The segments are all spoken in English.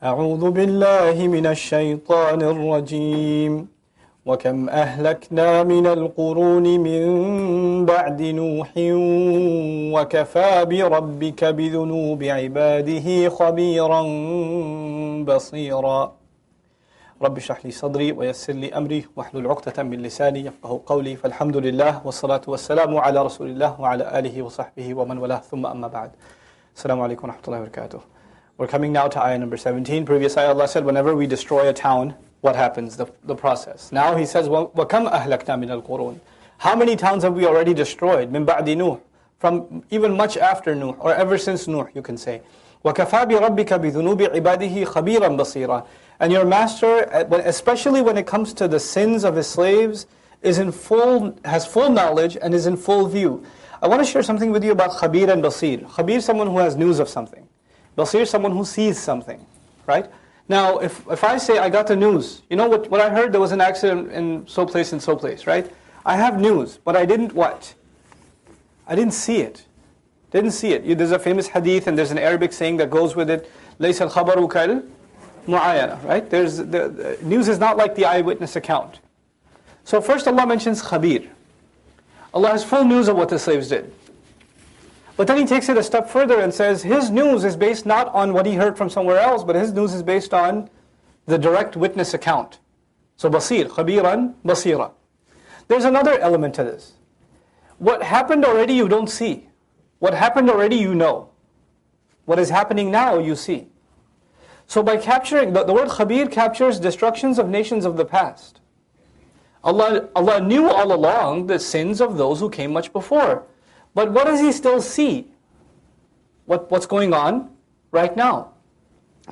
أعوذ بالله من الشيطان الرجيم وكم أهلكنا من القرون من بعد نوح وكفى بربك بذنوب عباده خبيرا بصيرا رب اشرح لي صدري ويسر لي أمري واحلل عقدة من لساني يفقهوا قولي فالحمد لله والصلاة والسلام على رسول الله وعلى آله وصحبه ومن والاه ثم أما بعد. Assalamu alaikum wa rahmatullahi wa barakatuh. We're coming now to ayah number 17. Previous ayah Allah said whenever we destroy a town, what happens? The process. Now He says, وَكَمْ أَهْلَكْنَا مِنَ الْقُرُونِ. How many towns have we already destroyed? مِنْ بَعْدِ نُوح. From even much after Nuh, or ever since Nuh, you can say. وَكَفَى بِرَبِّكَ بِذُنُوبِ عِبَادِهِ خَبِيرًا بَصِيرًا. And your master, especially when it comes to the sins of his slaves, has full knowledge and is in full view. I want to share something with you about Khabir and Basir. Khabir is someone who has news of something. Basir is someone who sees something, right? Now, if I say I got the news, you know what I heard? There was an accident in so place and so place, right? I have news, but I didn't what? I didn't see it. Didn't see it. There's a famous hadith and there's an Arabic saying that goes with it. لَيْسَ الْخَبَرُ كَالْمُعَايَنَةِ, right? The news is not like the eyewitness account. So first Allah mentions Khabir. Allah has full news of what the slaves did. But then He takes it a step further and says His news is based not on what He heard from somewhere else, but His news is based on the direct witness account. So Basir, Khabiran, Basira. There's another element to this. What happened already you don't see. What happened already you know. What is happening now you see. So by capturing, the word Khabir captures destructions of nations of the past. Allah knew all along the sins of those who came much before. But what does He still see? What's going on right now?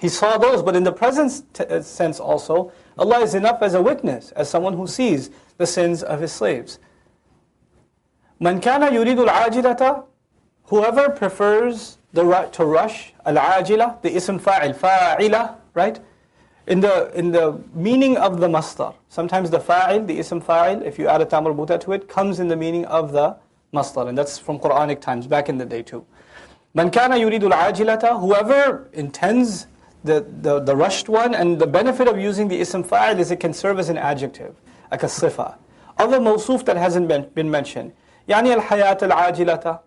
He saw those, but in the present sense also, Allah is enough as a witness, as someone who sees the sins of His slaves. مَنْ كَانَ يُرِيدُ الْعَاجِلَةَ. Whoever prefers to rush, al-ajila, the ism fa'il, fa'ila, right? In the meaning of the masdar. Sometimes the fa'il, the ism fa'il, if you add a ta marbuta to it, comes in the meaning of the masdar. And that's from Quranic times, back in the day too. Man kana yuridu al-ajilata. Whoever intends the rushed one, and the benefit of using the ism fa'il is it can serve as an adjective, like a sifa. Other mawsuf that hasn't been mentioned. Yani al-hayat al-ajilata.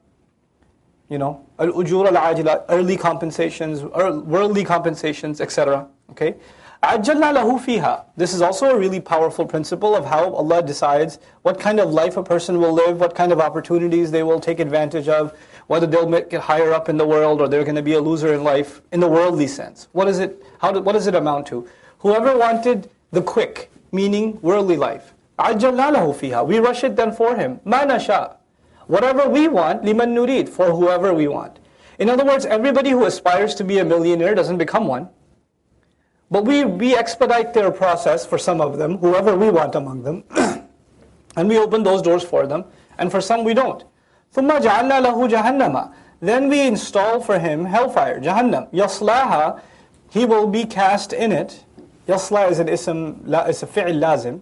You know, al-ujur al-ajila, early compensations, worldly compensations, etc. Okay? عَجَّلْنَا لَهُ فِيهَا. This is also a really powerful principle of how Allah decides what kind of life a person will live, what kind of opportunities they will take advantage of, whether they'll get higher up in the world or they're going to be a loser in life, in the worldly sense. What does it amount to? Whoever wanted the quick, meaning worldly life, عَجَّلْنَا لَهُ فِيهَا. We rush it then for him. مَا نَشَاء. Whatever we want, لِمَن نُرِيد, for whoever we want. In other words, everybody who aspires to be a millionaire doesn't become one. But we expedite their process for some of them, whoever we want among them, and we open those doors for them, and for some we don't. ثُمَّ جَعَلْنَا لَهُ جَهَنَّمَ. Then we install for him hellfire, Jahannam. يَصْلَاهَا. He will be cast in it. Yasla is a fi'il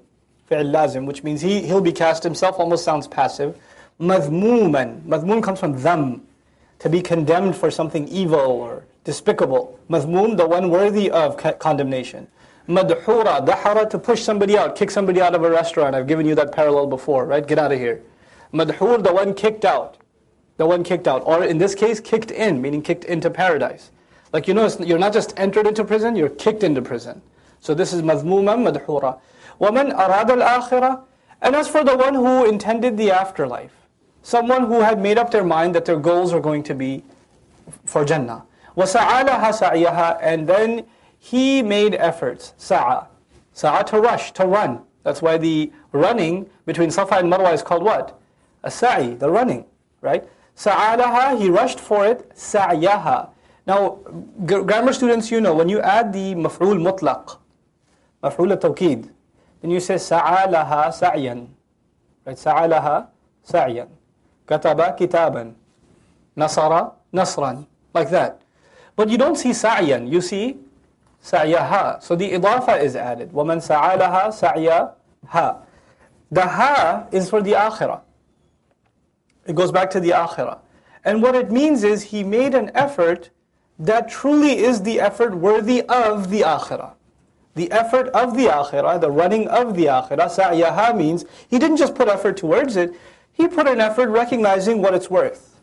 lazim, which means he'll be cast himself, almost sounds passive. مَذْمُومًا. Madhmoom comes from dham, to be condemned for something evil or despicable. Madhmoom, the one worthy of condemnation. Madhura, dahara, to push somebody out, kick somebody out of a restaurant. I've given you that parallel before, right? Get out of here. Madhur, the one kicked out. The one kicked out. Or in this case, kicked in, meaning kicked into paradise. Like you know, you're not just entered into prison, you're kicked into prison. So this is madhmuma, madhura. وَمَنْ أَرَادَ الْآخِرَةِ. And as for the one who intended the afterlife, someone who had made up their mind that their goals are going to be for Jannah. وَسَعَى لَهَا سَعْيَهَا. And then he made efforts. Sa'a. Sa'a, to rush, to run. That's why the running between Safa and Marwa is called what? A sa'i, the running, right? Sa'a laha, he rushed for it. Sa'yaha. Now, grammar students, you know, when you add the maf'ul mutlaq, maf'ul tawqid, then you say sa'a laha sa'yan. Right? Sa'a laha sa'yan. Kataba kitaban. Nasara nasran. Like that. But you don't see sa'yan, you see sa'yaha. So the idafa is added. وَمَنْ سَعَى لَهَا سَعْيَهَا. The ha is for the akhirah. It goes back to the akhirah. And what it means is he made an effort that truly is the effort worthy of the akhirah. The effort of the akhirah, the running of the akhirah, sa'yaha means he didn't just put effort towards it, he put an effort recognizing what it's worth,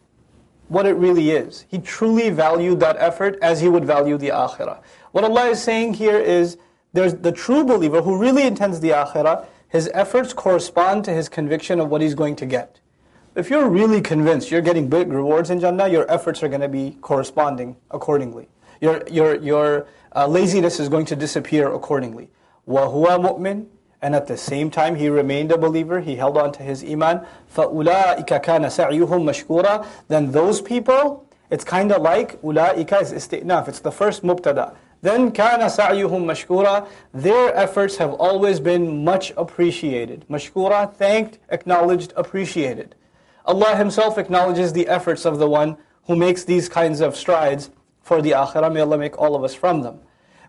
what it really is. He truly valued that effort as he would value the akhirah. What Allah is saying here is, there's the true believer who really intends the akhirah, his efforts correspond to his conviction of what he's going to get. If you're really convinced you're getting big rewards in Jannah, your efforts are going to be corresponding accordingly. Your laziness is going to disappear accordingly. وَهُوَ مُؤْمِنٌ, and at the same time he remained a believer, he held on to his iman. فَأُولَٰئِكَ كَانَ سَعْيُهُمْ مَشْكُورًا. Then those people, it's kind of like, أُولَٰئِكَ is isti'naf, it's the first mubtada. Then كَانَ سَعْيُهُمْ مَشْكُورًا. Their efforts have always been much appreciated. Mashkura, thanked, acknowledged, appreciated. Allah Himself acknowledges the efforts of the one who makes these kinds of strides for the akhirah. May Allah make all of us from them.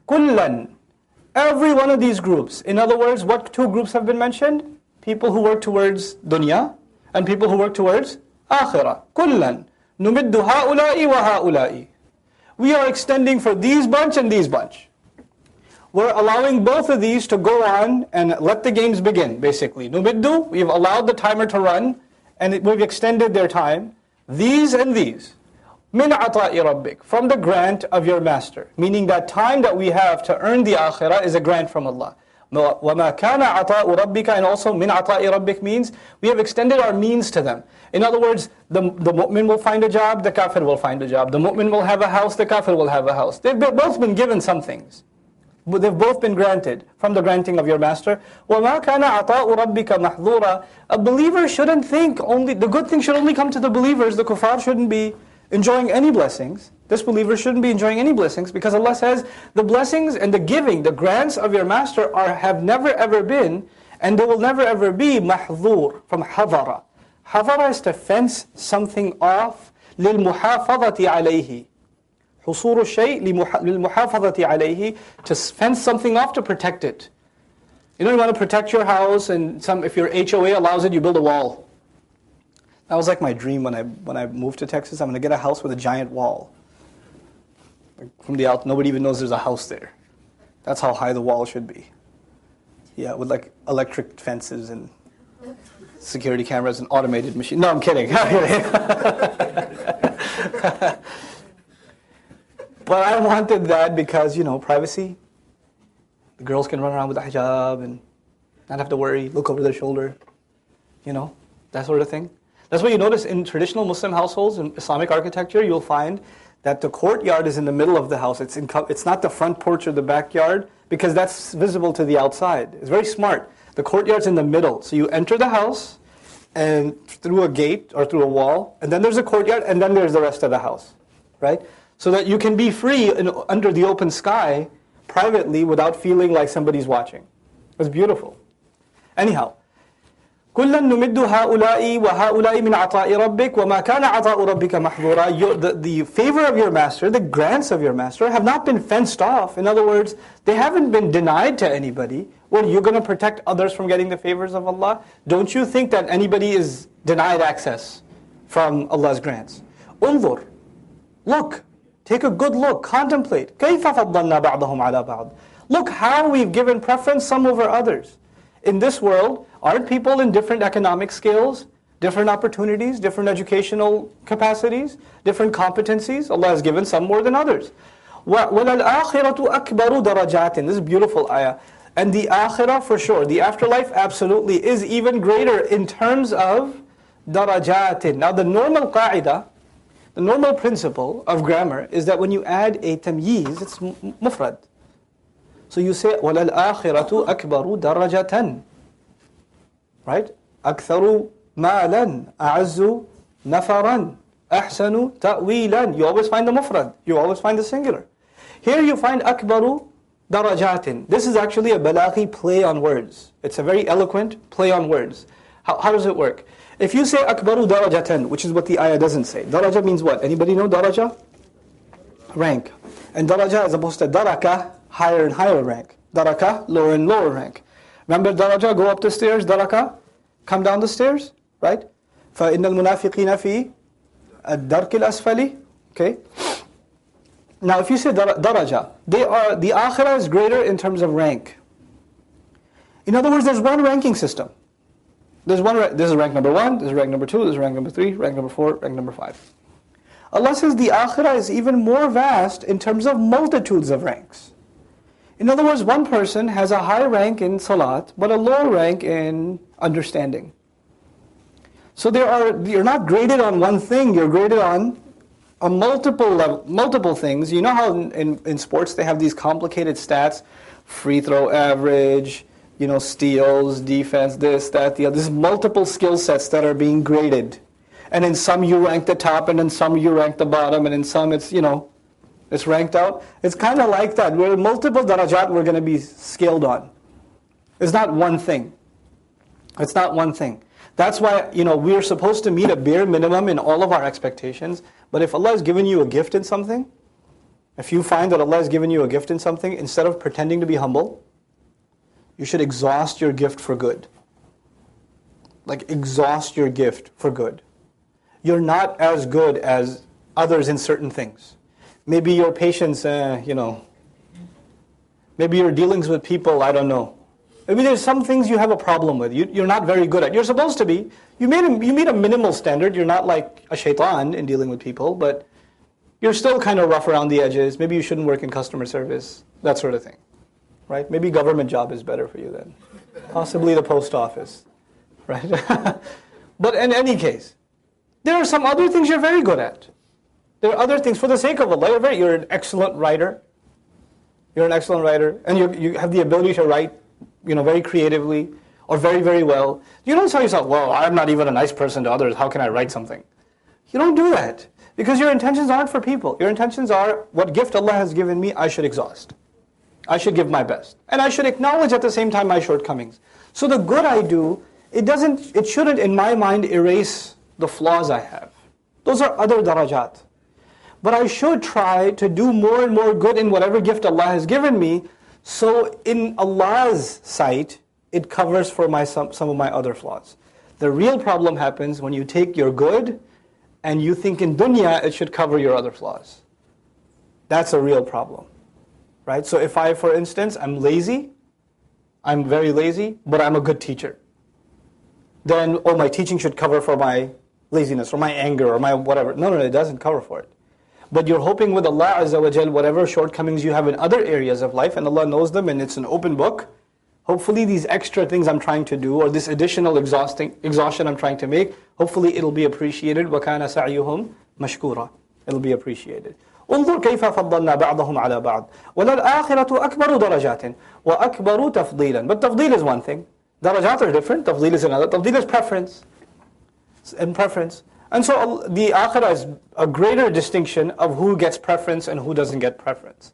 Kullan, every one of these groups. In other words, what two groups have been mentioned? People who work towards dunya and people who work towards akhirah. Kullan, numiddu ha'ula'i wa ha'ula'i. We are extending for these bunch and these bunch. We're allowing both of these to go on and let the games begin, basically. Numiddu, we've allowed the timer to run, and we've extended their time. These and these. Min ata'i rabbik, from the grant of your master. Meaning that time that we have to earn the akhirah is a grant from Allah. وَمَا كَانَ عَطَاءُ رَبِّكَ, and also min ata'i rabbik means we have extended our means to them. In other words, the mu'min will find a job, the kafir will find a job. The mu'min will have a house, the kafir will have a house. They've both been given some things. But they've both been granted from the granting of your master. وَمَا كَانَ عَطَاءُ رَبِّكَ مَحْظُورًا. A believer shouldn't think only, the good thing should only come to the believers. The kuffar shouldn't be enjoying any blessings. This believer shouldn't be enjoying any blessings, because Allah says the blessings and the giving, the grants of your master have never ever been, and they will never ever be mahzur, from hadara. Hadara is to fence something off, لِلْمُحَافَظَةِ عَلَيْهِ. حصول الشيء للمحافظة عليه, to fence something off, to protect it. You know, you want to protect your house, and if your HOA allows it, you build a wall. That was like my dream when I moved to Texas. I'm going to get a house with a giant wall. Like from the out, nobody even knows there's a house there. That's how high the wall should be. Yeah, with like electric fences and security cameras and automated machines. No, I'm kidding. But I wanted that because, privacy. The girls can run around with a hijab and not have to worry, look over their shoulder. That sort of thing. That's what you notice in traditional Muslim households, in Islamic architecture. You'll find that the courtyard is in the middle of the house. It's not the front porch or the backyard, because that's visible to the outside. It's very smart. The courtyard's in the middle. So you enter the house and through a gate or through a wall, and then there's a courtyard, and then there's the rest of the house. Right? So that you can be free under the open sky privately without feeling like somebody's watching. It's beautiful. Anyhow, كُلًّا نُمِدُّ هَؤُلَاءِ وَهَؤُلَاءِ مِنْ عَطَاءِ رَبِّكَ وَمَا كَانَ عَطَاءُ رَبِّكَ مَحْظُورًا. The favor of your master, the grants of your master have not been fenced off. In other words, they haven't been denied to anybody. Well, you're going to protect others from getting the favors of Allah? Don't you think that anybody is denied access from Allah's grants? انظر, look. Take a good look, contemplate. كَيْفَ فَضَّلْنَا بَعْضَهُمْ عَلَى بَعْضٍ. Look how we've given preference some over others. In this world, aren't people in different economic scales, different opportunities, different educational capacities, different competencies? Allah has given some more than others. وَلَلْآخِرَةُ أَكْبَرُ دَرَجَاتٍ. This is a beautiful ayah. And the akhirah, for sure, the afterlife absolutely is even greater in terms of darajatin. Now the normal qa'idah, the normal principle of grammar is that when you add a tamyiz, it's mufrad. So you say, وَلَلْآخِرَةُ أَكْبَرُ دَرَجَةً. Right? أَكْثَرُ مَالًا أَعَزُّ نَفَرًا أَحْسَنُ تَأْوِيلًا. You always find the mufrad. You always find the singular. Here you find أَكْبَرُ دَرَجَاتٍ. This is actually a balaghi play on words. It's a very eloquent play on words. How does it work? If you say akbaru darajatan, which is what the ayah doesn't say. Daraja means what? Anybody know daraja? Rank. And daraja is opposed to daraka, higher and higher rank. Daraka, lower and lower rank. Remember daraja, go up the stairs. Daraka, come down the stairs. Right? فَإِنَّ الْمُنَافِقِينَ فِي الدَّرْكِ الْأَسْفَلِ. Okay? Now if you say daraja, the akhirah is greater in terms of rank. In other words, there's one ranking system. This is rank number 1, this is rank number 2, this is rank number 3, rank number 4, rank number 5. Allah says the akhirah is even more vast in terms of multitudes of ranks. In other words, one person has a high rank in salat, but a low rank in understanding. So you're not graded on one thing, you're graded on multiple things. You know how in sports they have these complicated stats, free throw average, steals, defense, this, that, the other. There's multiple skill sets that are being graded. And in some you rank the top, and in some you rank the bottom, and in some it's ranked out. It's kind of like that. We're multiple darajat we're going to be scaled on. It's not one thing. It's not one thing. That's why, we're supposed to meet a bare minimum in all of our expectations. But if Allah has given you a gift in something, if you find that Allah has given you a gift in something, instead of pretending to be humble, you should exhaust your gift for good. Like exhaust your gift for good. You're not as good as others in certain things. Maybe your patience, maybe your dealings with people, I don't know. Maybe there's some things you have a problem with. You're not very good at. You're supposed to be. You meet a minimal standard. You're not like a shaitan in dealing with people, but you're still kind of rough around the edges. Maybe you shouldn't work in customer service, that sort of thing. Right? Maybe government job is better for you then. Possibly the post office. Right? But in any case, there are some other things you're very good at. There are other things, for the sake of Allah, you're an excellent writer. You're an excellent writer, and you have the ability to write, very creatively, or very, very well. You don't tell yourself, well, I'm not even a nice person to others, how can I write something? You don't do that, because your intentions aren't for people. Your intentions are, what gift Allah has given me, I should exhaust. I should give my best. And I should acknowledge at the same time my shortcomings. So the good I do, it shouldn't, in my mind, erase the flaws I have. Those are other darajat. But I should try to do more and more good in whatever gift Allah has given me, so in Allah's sight, it covers for some of my other flaws. The real problem happens when you take your good and you think in dunya it should cover your other flaws. That's a real problem. Right? So if I, for instance, I'm lazy, I'm very lazy, but I'm a good teacher, then, my teaching should cover for my laziness, or my anger, or my whatever. No, it doesn't cover for it. But you're hoping with Allah Azza wa Jal, whatever shortcomings you have in other areas of life, and Allah knows them, and it's an open book, hopefully these extra things I'm trying to do, or this additional exhaustion I'm trying to make, hopefully it'll be appreciated. وَكَانَ سَعْيُهُمْ مَشْكُورًا. It'll be appreciated. انظر كيف فضلنا بعضهم على بعض وللآخرة أكبر درجات وأكبر تفضيلا. But tafdeel is one thing. Darajat are different. Tafdeel is another. Tafdeel is preference. And so the akhirah is a greater distinction of who gets preference and who doesn't get preference.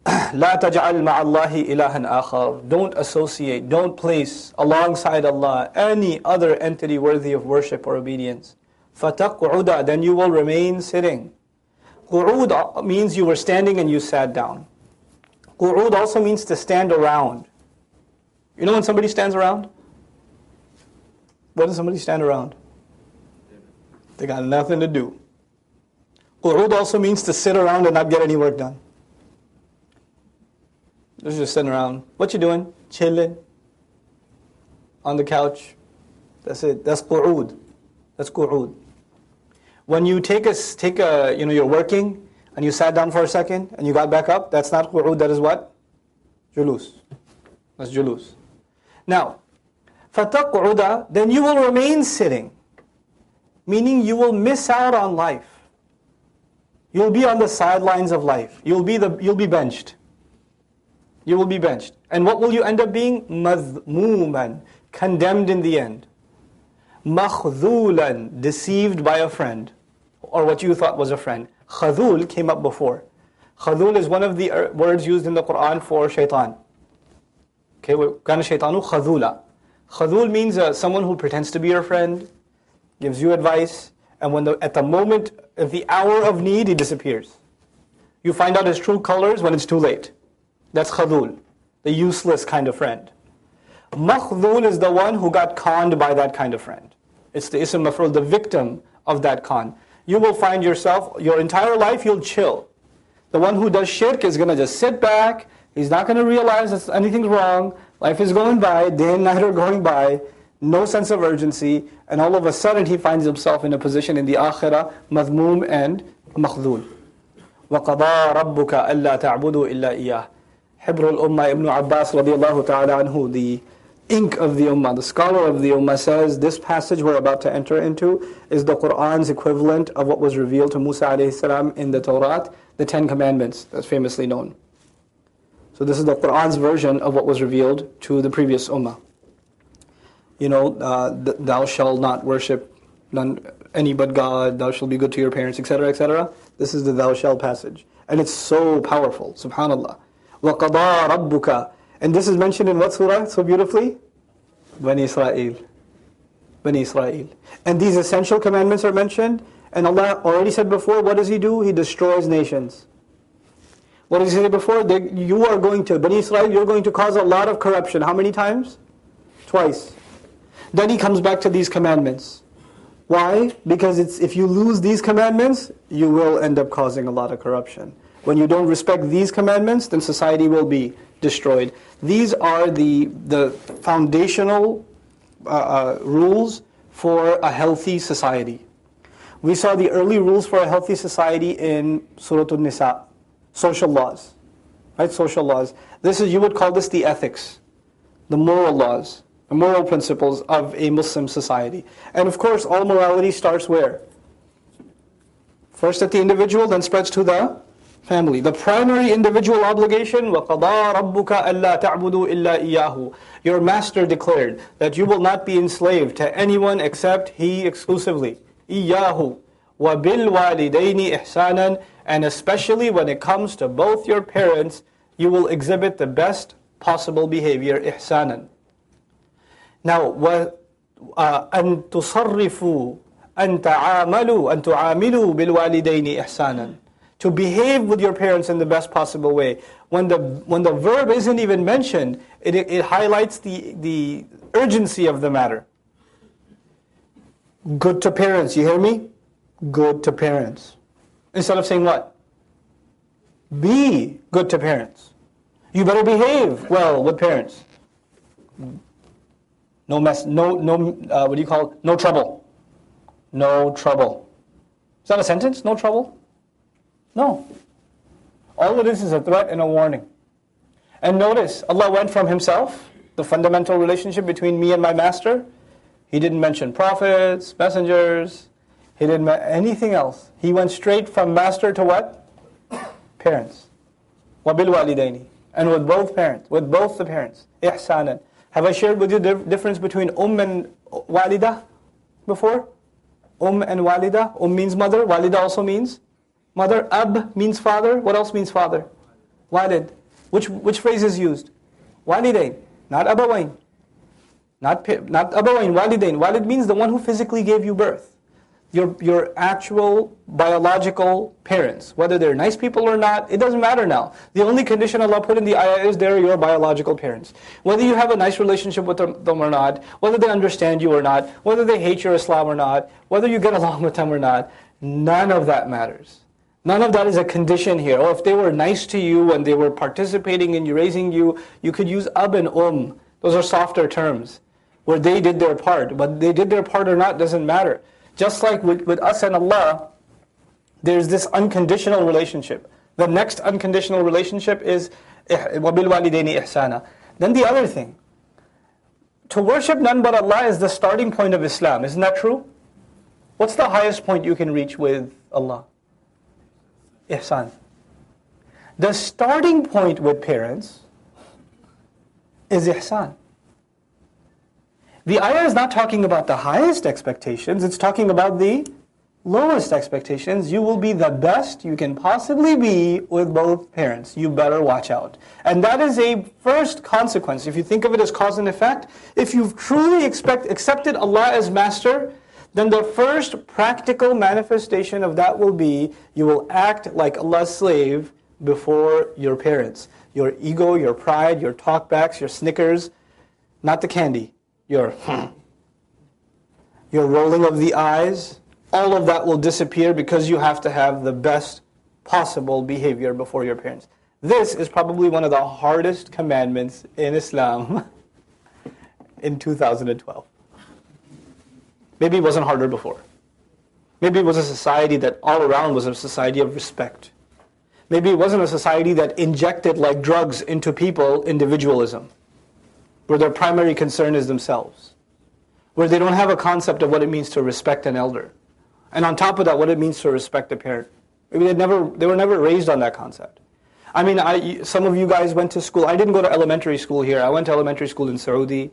لا تجعل مع الله إلها آخر. Don't associate, don't place alongside Allah any other entity worthy of worship or obedience. فَتَقْعُدَ. Then you will remain sitting. Qu'ud means you were standing and you sat down. Qu'ud also means to stand around. You know when somebody stands around? What does somebody stand around? They got nothing to do. Qu'ud also means to sit around and not get any work done. Just sitting around. What you doing? Chilling. On the couch. That's it. That's qu'ud. That's qu'ud. When you you're working and you sat down for a second and you got back up, that's not qu'ud, that is what? Julus. That's julus. Now, فَتَقْعُدَ. Then you will remain sitting. Meaning you will miss out on life. You'll be on the sidelines of life. You'll be benched. You will be benched. And what will you end up being? مَذْمُومًا. Condemned in the end. مَخْذُولًا. Deceived by a friend. Or what you thought was a friend. Khadhul came up before. Khadhul is one of the words used in the Quran for shaitan. Okay, كَانَ الشَّيْطَانُ خَذُولًا. Khadhul means someone who pretends to be your friend, gives you advice, and at the hour of need, he disappears. You find out his true colors when it's too late. That's khadhul, the useless kind of friend. Makhdhul is the one who got conned by that kind of friend. It's the ism maf'ul, the victim of that con. you will find yourself, your entire life, you'll chill. The one who does shirk is going to just sit back. He's not going to realize that anything's wrong. Life is going by, day and night are going by, no sense of urgency, and all of a sudden he finds himself in a position in the akhirah, madhmoom and makhdhul. وَقَضَى رَبُّكَ أَلَّا تَعْبُدُوا إِلَّا إِيَّهُ. Hibr al-Ummah Ibn Abbas radiallahu ta'ala anhu, the ink of the Ummah, the scholar of the Ummah, says this passage we're about to enter into is the Qur'an's equivalent of what was revealed to Musa alayhi salam in the Torah, the 10 Commandments, that's famously known. So this is the Qur'an's version of what was revealed to the previous Ummah. You know, thou shalt not worship none any but God, thou shalt be good to your parents, etc., etc. This is the thou shalt passage. And it's so powerful, subhanallah. وَقَضَى رَبُّكَ. And this is mentioned in what surah so beautifully? Bani Israel. Bani Israel. And these essential commandments are mentioned. And Allah already said before, what does He do? He destroys nations. What did He say before? You are going to, Bani Israel, you're going to cause a lot of corruption. How many times? Twice. Then He comes back to these commandments. Why? Because if you lose these commandments, you will end up causing a lot of corruption. When you don't respect these commandments, then society will be destroyed. These are the foundational rules for a healthy society. We saw the early rules for a healthy society in Surah An-Nisa, social laws, right? Social laws. You would call this the ethics, the moral laws, the moral principles of a Muslim society. And of course, all morality starts where? First at the individual, then spreads to the family. The primary individual obligation, وَقَضَى رَبُّكَ أَلَّا تَعْبُدُوا إِلَّا إِيَّاهُ. Your master declared that you will not be enslaved to anyone except He exclusively. إِيَّاهُ وَبِالْوَالِدَيْنِ إِحْسَانًا. And especially when it comes to both your parents, you will exhibit the best possible behavior, إِحْسَانًا. Now, أَن تُصَرِّفُوا أَن تُعَامِلُوا بِالْوَالِدَيْنِ إِحْسَانًا. To behave with your parents in the best possible way. When the verb isn't even mentioned, it highlights the urgency of the matter. Good to parents, you hear me? Good to parents. Instead of saying what? Be good to parents. You better behave well with parents. No mess, what do you call it? No trouble. No trouble. Is that a sentence? No trouble? No. All it is a threat and a warning. And notice, Allah went from Himself, the fundamental relationship between me and my master. He didn't mention prophets, messengers. He didn't mention anything else. He went straight from master to what? Parents. وَبِالْوَالِدَيْنِ. And with both parents, with both the parents. إِحْسَانًا. Have I shared with you the difference between and walida before? And walida. Means mother. Walida also means mother. Ab means father. What else means father? Walid. Which phrase is used? Walidain. Not abawain. Not abawain. Walidain. Walid means the one who physically gave you birth. Your actual biological parents. Whether they're nice people or not, it doesn't matter now. The only condition Allah put in the ayah is they're your biological parents. Whether you have a nice relationship with them or not, whether they understand you or not, whether they hate your Islam or not, whether you get along with them or not, none of that matters. None of that is a condition here. Or if they were nice to you and they were participating in raising you, you could use ab and Those are softer terms, where they did their part. Whether they did their part or not doesn't matter. Just like with us and Allah, there's this unconditional relationship. The next unconditional relationship is وَبِالْوَالِدَيْنِ إِحْسَانًا. Then the other thing, to worship none but Allah is the starting point of Islam. Isn't that true? What's the highest point you can reach with Allah? Ihsan. The starting point with parents is ihsan. The ayah is not talking about the highest expectations, it's talking about the lowest expectations. You will be the best you can possibly be with both parents. You better watch out. And that is a first consequence. If you think of it as cause and effect, if you've truly accepted Allah as master, then the first practical manifestation of that will be, you will act like Allah's slave before your parents. Your ego, your pride, your talkbacks, your snickers, not the candy. Your rolling of the eyes, all of that will disappear because you have to have the best possible behavior before your parents. This is probably one of the hardest commandments in Islam in 2012. Maybe it wasn't harder before. Maybe it was a society that all around was a society of respect. Maybe it wasn't a society that injected like drugs into people individualism, where their primary concern is themselves, where they don't have a concept of what it means to respect an elder, and on top of that, what it means to respect a parent. Maybe they were never raised on that concept. I mean, some of you guys went to school. I didn't go to elementary school here. I went to elementary school in Saudi,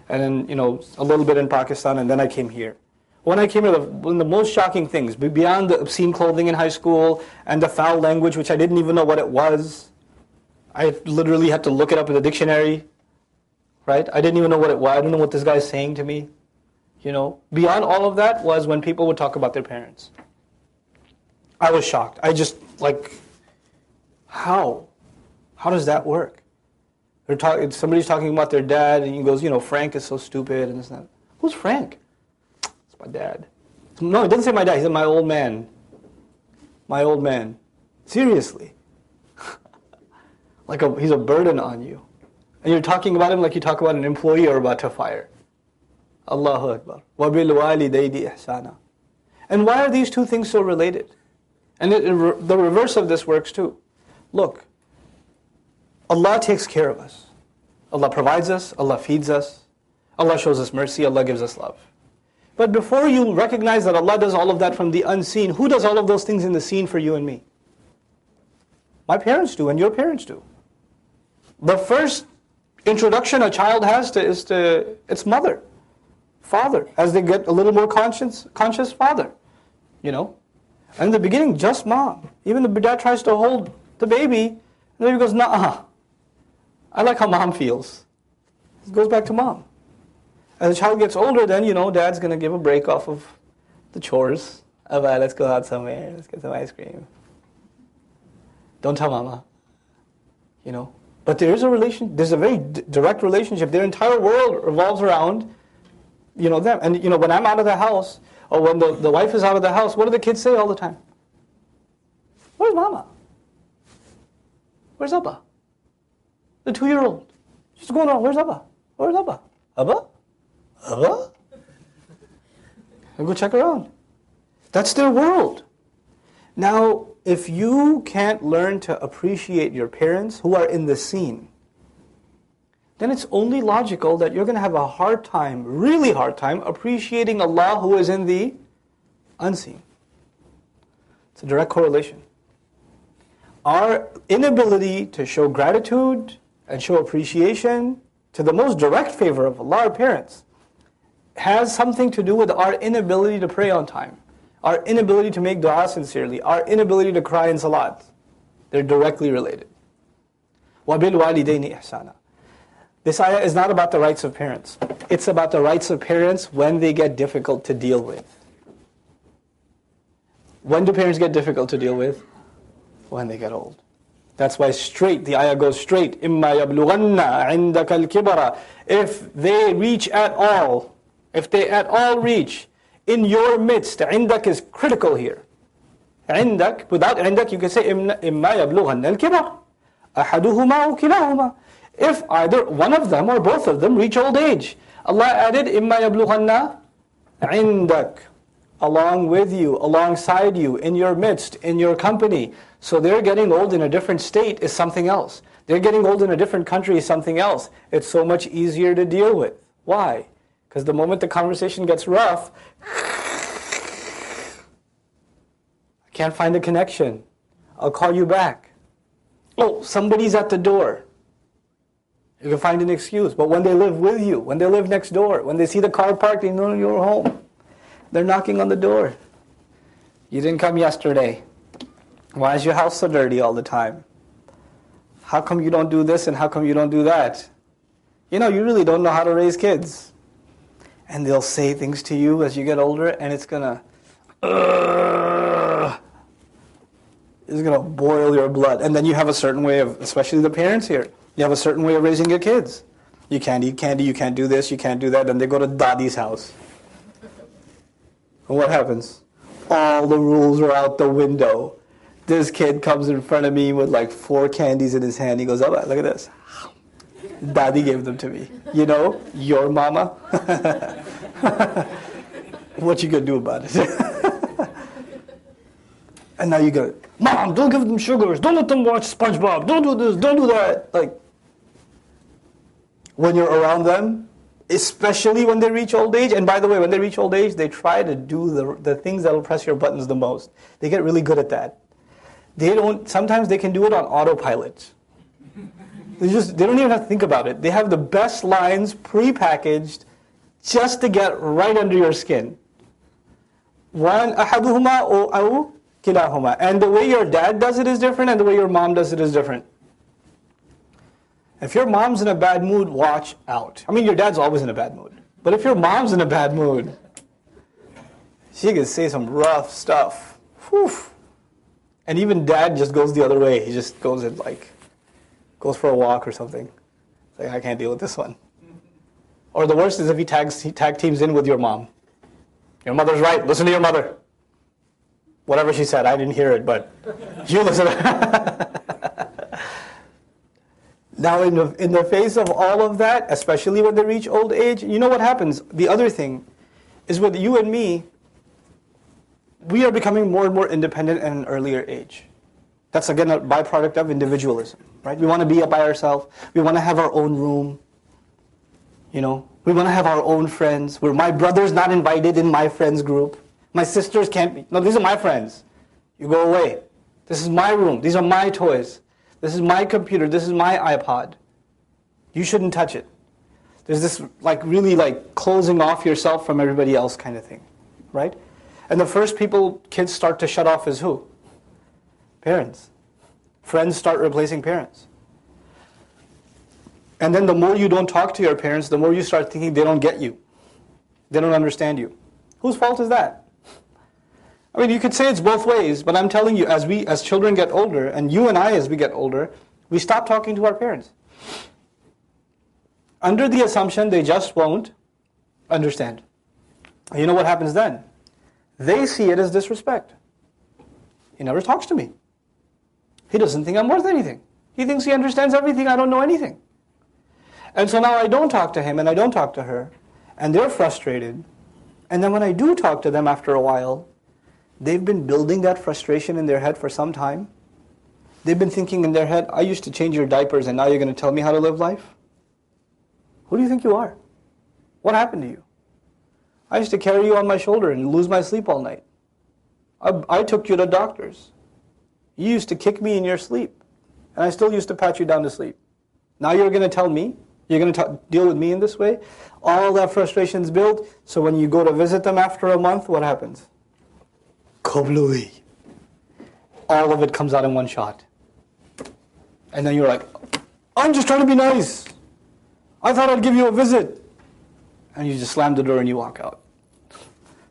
and then a little bit in Pakistan, and then I came here. When I came here, one of the most shocking things, beyond the obscene clothing in high school and the foul language, which I didn't even know what it was. I literally had to look it up in the dictionary, right? I didn't even know what it was. I didn't know what this guy's saying to me. Beyond all of that was when people would talk about their parents. I was shocked. I just, how? How does that work? Somebody's talking about their dad, and he goes, Frank is so stupid, and this and that. Who's Frank? It's my dad. No, it doesn't say my dad. He said my old man. My old man. Seriously. He's a burden on you. And you're talking about him like you talk about an employee you're about to fire. Allahu Akbar. وَبِالْوَالِدَيْنِ إِحْسَانًا. And why are these two things so related? And the reverse of this works too. Look, Allah takes care of us. Allah provides us, Allah feeds us, Allah shows us mercy, Allah gives us love. But before you recognize that Allah does all of that from the unseen, who does all of those things in the seen for you and me? My parents do, and your parents do. The first introduction a child has is to its mother, father. As they get a little more conscious father. And in the beginning, just mom. Even the dad tries to hold the baby, and the baby goes, nah, I like how mom feels. It goes back to mom. As the child gets older, then, dad's going to give a break off of the chores. Alright, let's go out somewhere, let's get some ice cream. Don't tell mama. But there's a very direct relationship. Their entire world revolves around, them. And, when I'm out of the house, or when the wife is out of the house, what do the kids say all the time? Where's mama? Where's Abba? The 2-year-old. She's going on, where's Abba? Where's Abba? Abba? Abba? And go check around. That's their world. Now, if you can't learn to appreciate your parents who are in the seen, then it's only logical that you're going to have a hard time, really hard time, appreciating Allah who is in the unseen. It's a direct correlation. Our inability to show gratitude and show appreciation to the most direct favor of Allah, our parents, has something to do with our inability to pray on time, our inability to make dua sincerely, our inability to cry in salat. They're directly related. وَبِالْوَالِدَيْنِ إِحْسَانًا. This ayah is not about the rights of parents. It's about the rights of parents when they get difficult to deal with. When do parents get difficult to deal with? When they get old. That's why the ayah goes straight. إِمَّا يَبْلُغَنَّ عِنْدَكَ الْكِبَرَ. If they reach at all, reach in your midst, عِنْدَك is critical here. عِنْدَك, without عِنْدَك you can say إِمَّا يَبْلُغَنَّ الْكِبَرَ أَحَدُهُمَا أَوْ كِلَاهُمَا. If either one of them or both of them reach old age. Allah added, إِمَّا يَبْلُغَنَّ عِنْدَك, along with you, alongside you, in your midst, in your company. So they're getting old in a different state is something else. They're getting old in a different country is something else. It's so much easier to deal with. Why? Because the moment the conversation gets rough, I can't find a connection. I'll call you back. Oh, somebody's at the door. You can find an excuse. But when they live with you, when they live next door, when they see the car parked, they know you're home. They're knocking on the door. You didn't come yesterday. Why is your house so dirty all the time? How come you don't do this and how come you don't do that? You really don't know how to raise kids. And they'll say things to you as you get older, and it's gonna boil your blood. And then you have a certain way of, especially the parents here, you have a certain way of raising your kids. You can't eat candy, you can't do this, you can't do that. Then they go to Dadi's house. And what happens? all the rules are out the window. This kid comes in front of me with like 4 candies in his hand. He goes, oh, look at this. Daddy gave them to me. You know, your mama. What you gonna do about it? And now you go, Mom, don't give them sugars. Don't let them watch SpongeBob. Don't do this. Don't do that. Like, when you're around them, especially when they reach old age, and by the way, when they reach old age, they try to do the things that will press your buttons the most. They get really good at that. Sometimes they can do it on autopilot. They don't even have to think about it. They have the best lines pre-packaged just to get right under your skin. One, أحدهما أو كلاهما. And the way your dad does it is different, and the way your mom does it is different. If your mom's in a bad mood, watch out. I mean, your dad's always in a bad mood. But if your mom's in a bad mood, she can say some rough stuff. Whew. And even dad just goes the other way. He just goes for a walk or something. It's like, I can't deal with this one. Or the worst is if he tag teams in with your mom. Your mother's right. Listen to your mother. Whatever she said, I didn't hear it, but you listen. Now, in the face of all of that, especially when they reach old age, you know what happens? The other thing is with you and me, we are becoming more and more independent at an earlier age. That's, again, a byproduct of individualism, right? We want to be up by ourselves. We want to have our own room. You know, we want to have our own friends. Where my brother's not invited in my friends group. My sisters can't be. No, these are my friends. You go away. This is my room. These are my toys. This is my computer. This is my iPod. You shouldn't touch it. There's this really closing off yourself from everybody else kind of thing, right? And the first people kids start to shut off is who? Parents. Friends start replacing parents. And then the more you don't talk to your parents, the more you start thinking they don't get you. They don't understand you. Whose fault is that? I mean, you could say it's both ways, but I'm telling you, as children get older, and you and I as we get older, we stop talking to our parents. Under the assumption they just won't understand. And you know what happens then? They see it as disrespect. He never talks to me. He doesn't think I'm worth anything. He thinks he understands everything. I don't know anything. And so now I don't talk to him and I don't talk to her, and they're frustrated. And then when I do talk to them after a while, they've been building that frustration in their head for some time. They've been thinking in their head, I used to change your diapers and now you're going to tell me how to live life? Who do you think you are? What happened to you? I used to carry you on my shoulder and lose my sleep all night. I took you to doctors. You used to kick me in your sleep, and I still used to pat you down to sleep. Now you're going to tell me? You're going to deal with me in this way? All that frustration's built, so when you go to visit them after a month, what happens? Kablui. All of it comes out in one shot. And then you're like, I'm just trying to be nice. I thought I'd give you a visit. And you just slam the door and you walk out.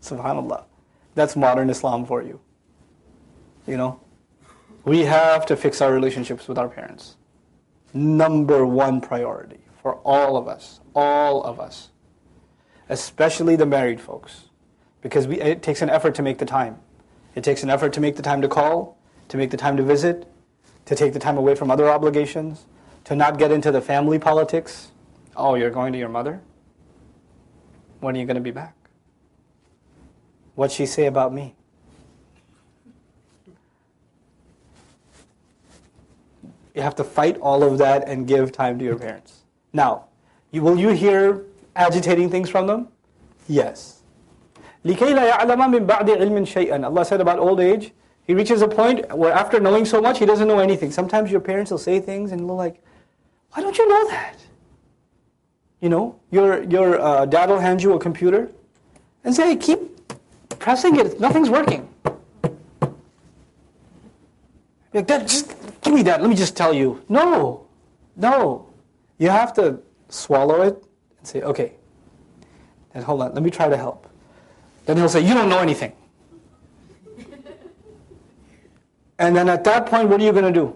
SubhanAllah. That's modern Islam for you. You know? We have to fix our relationships with our parents. Number one priority for all of us. Especially the married folks. Because it takes an effort to make the time. It takes an effort to make the time to call, to make the time to visit, to take the time away from other obligations, to not get into the family politics. Oh, you're going to your mother? When are you going to be back? What'd she say about me? You have to fight all of that and give time to your parents. Now, will you hear agitating things from them? Yes. لِكَيْ لَا يَعْلَمَ مِنْ بَعْدِ عِلْمٍ شَيْئًا. Allah said about old age, he reaches a point where after knowing so much, he doesn't know anything. Sometimes your parents will say things and you're like, why don't you know that? You know, your dad will hand you a computer and say, keep pressing it, nothing's working. You're like, Dad, just give me that, let me just tell you. No. You have to swallow it and say, okay, and hold on, let me try to help. Then he'll say, you don't know anything. And then at that point, what are you going to do?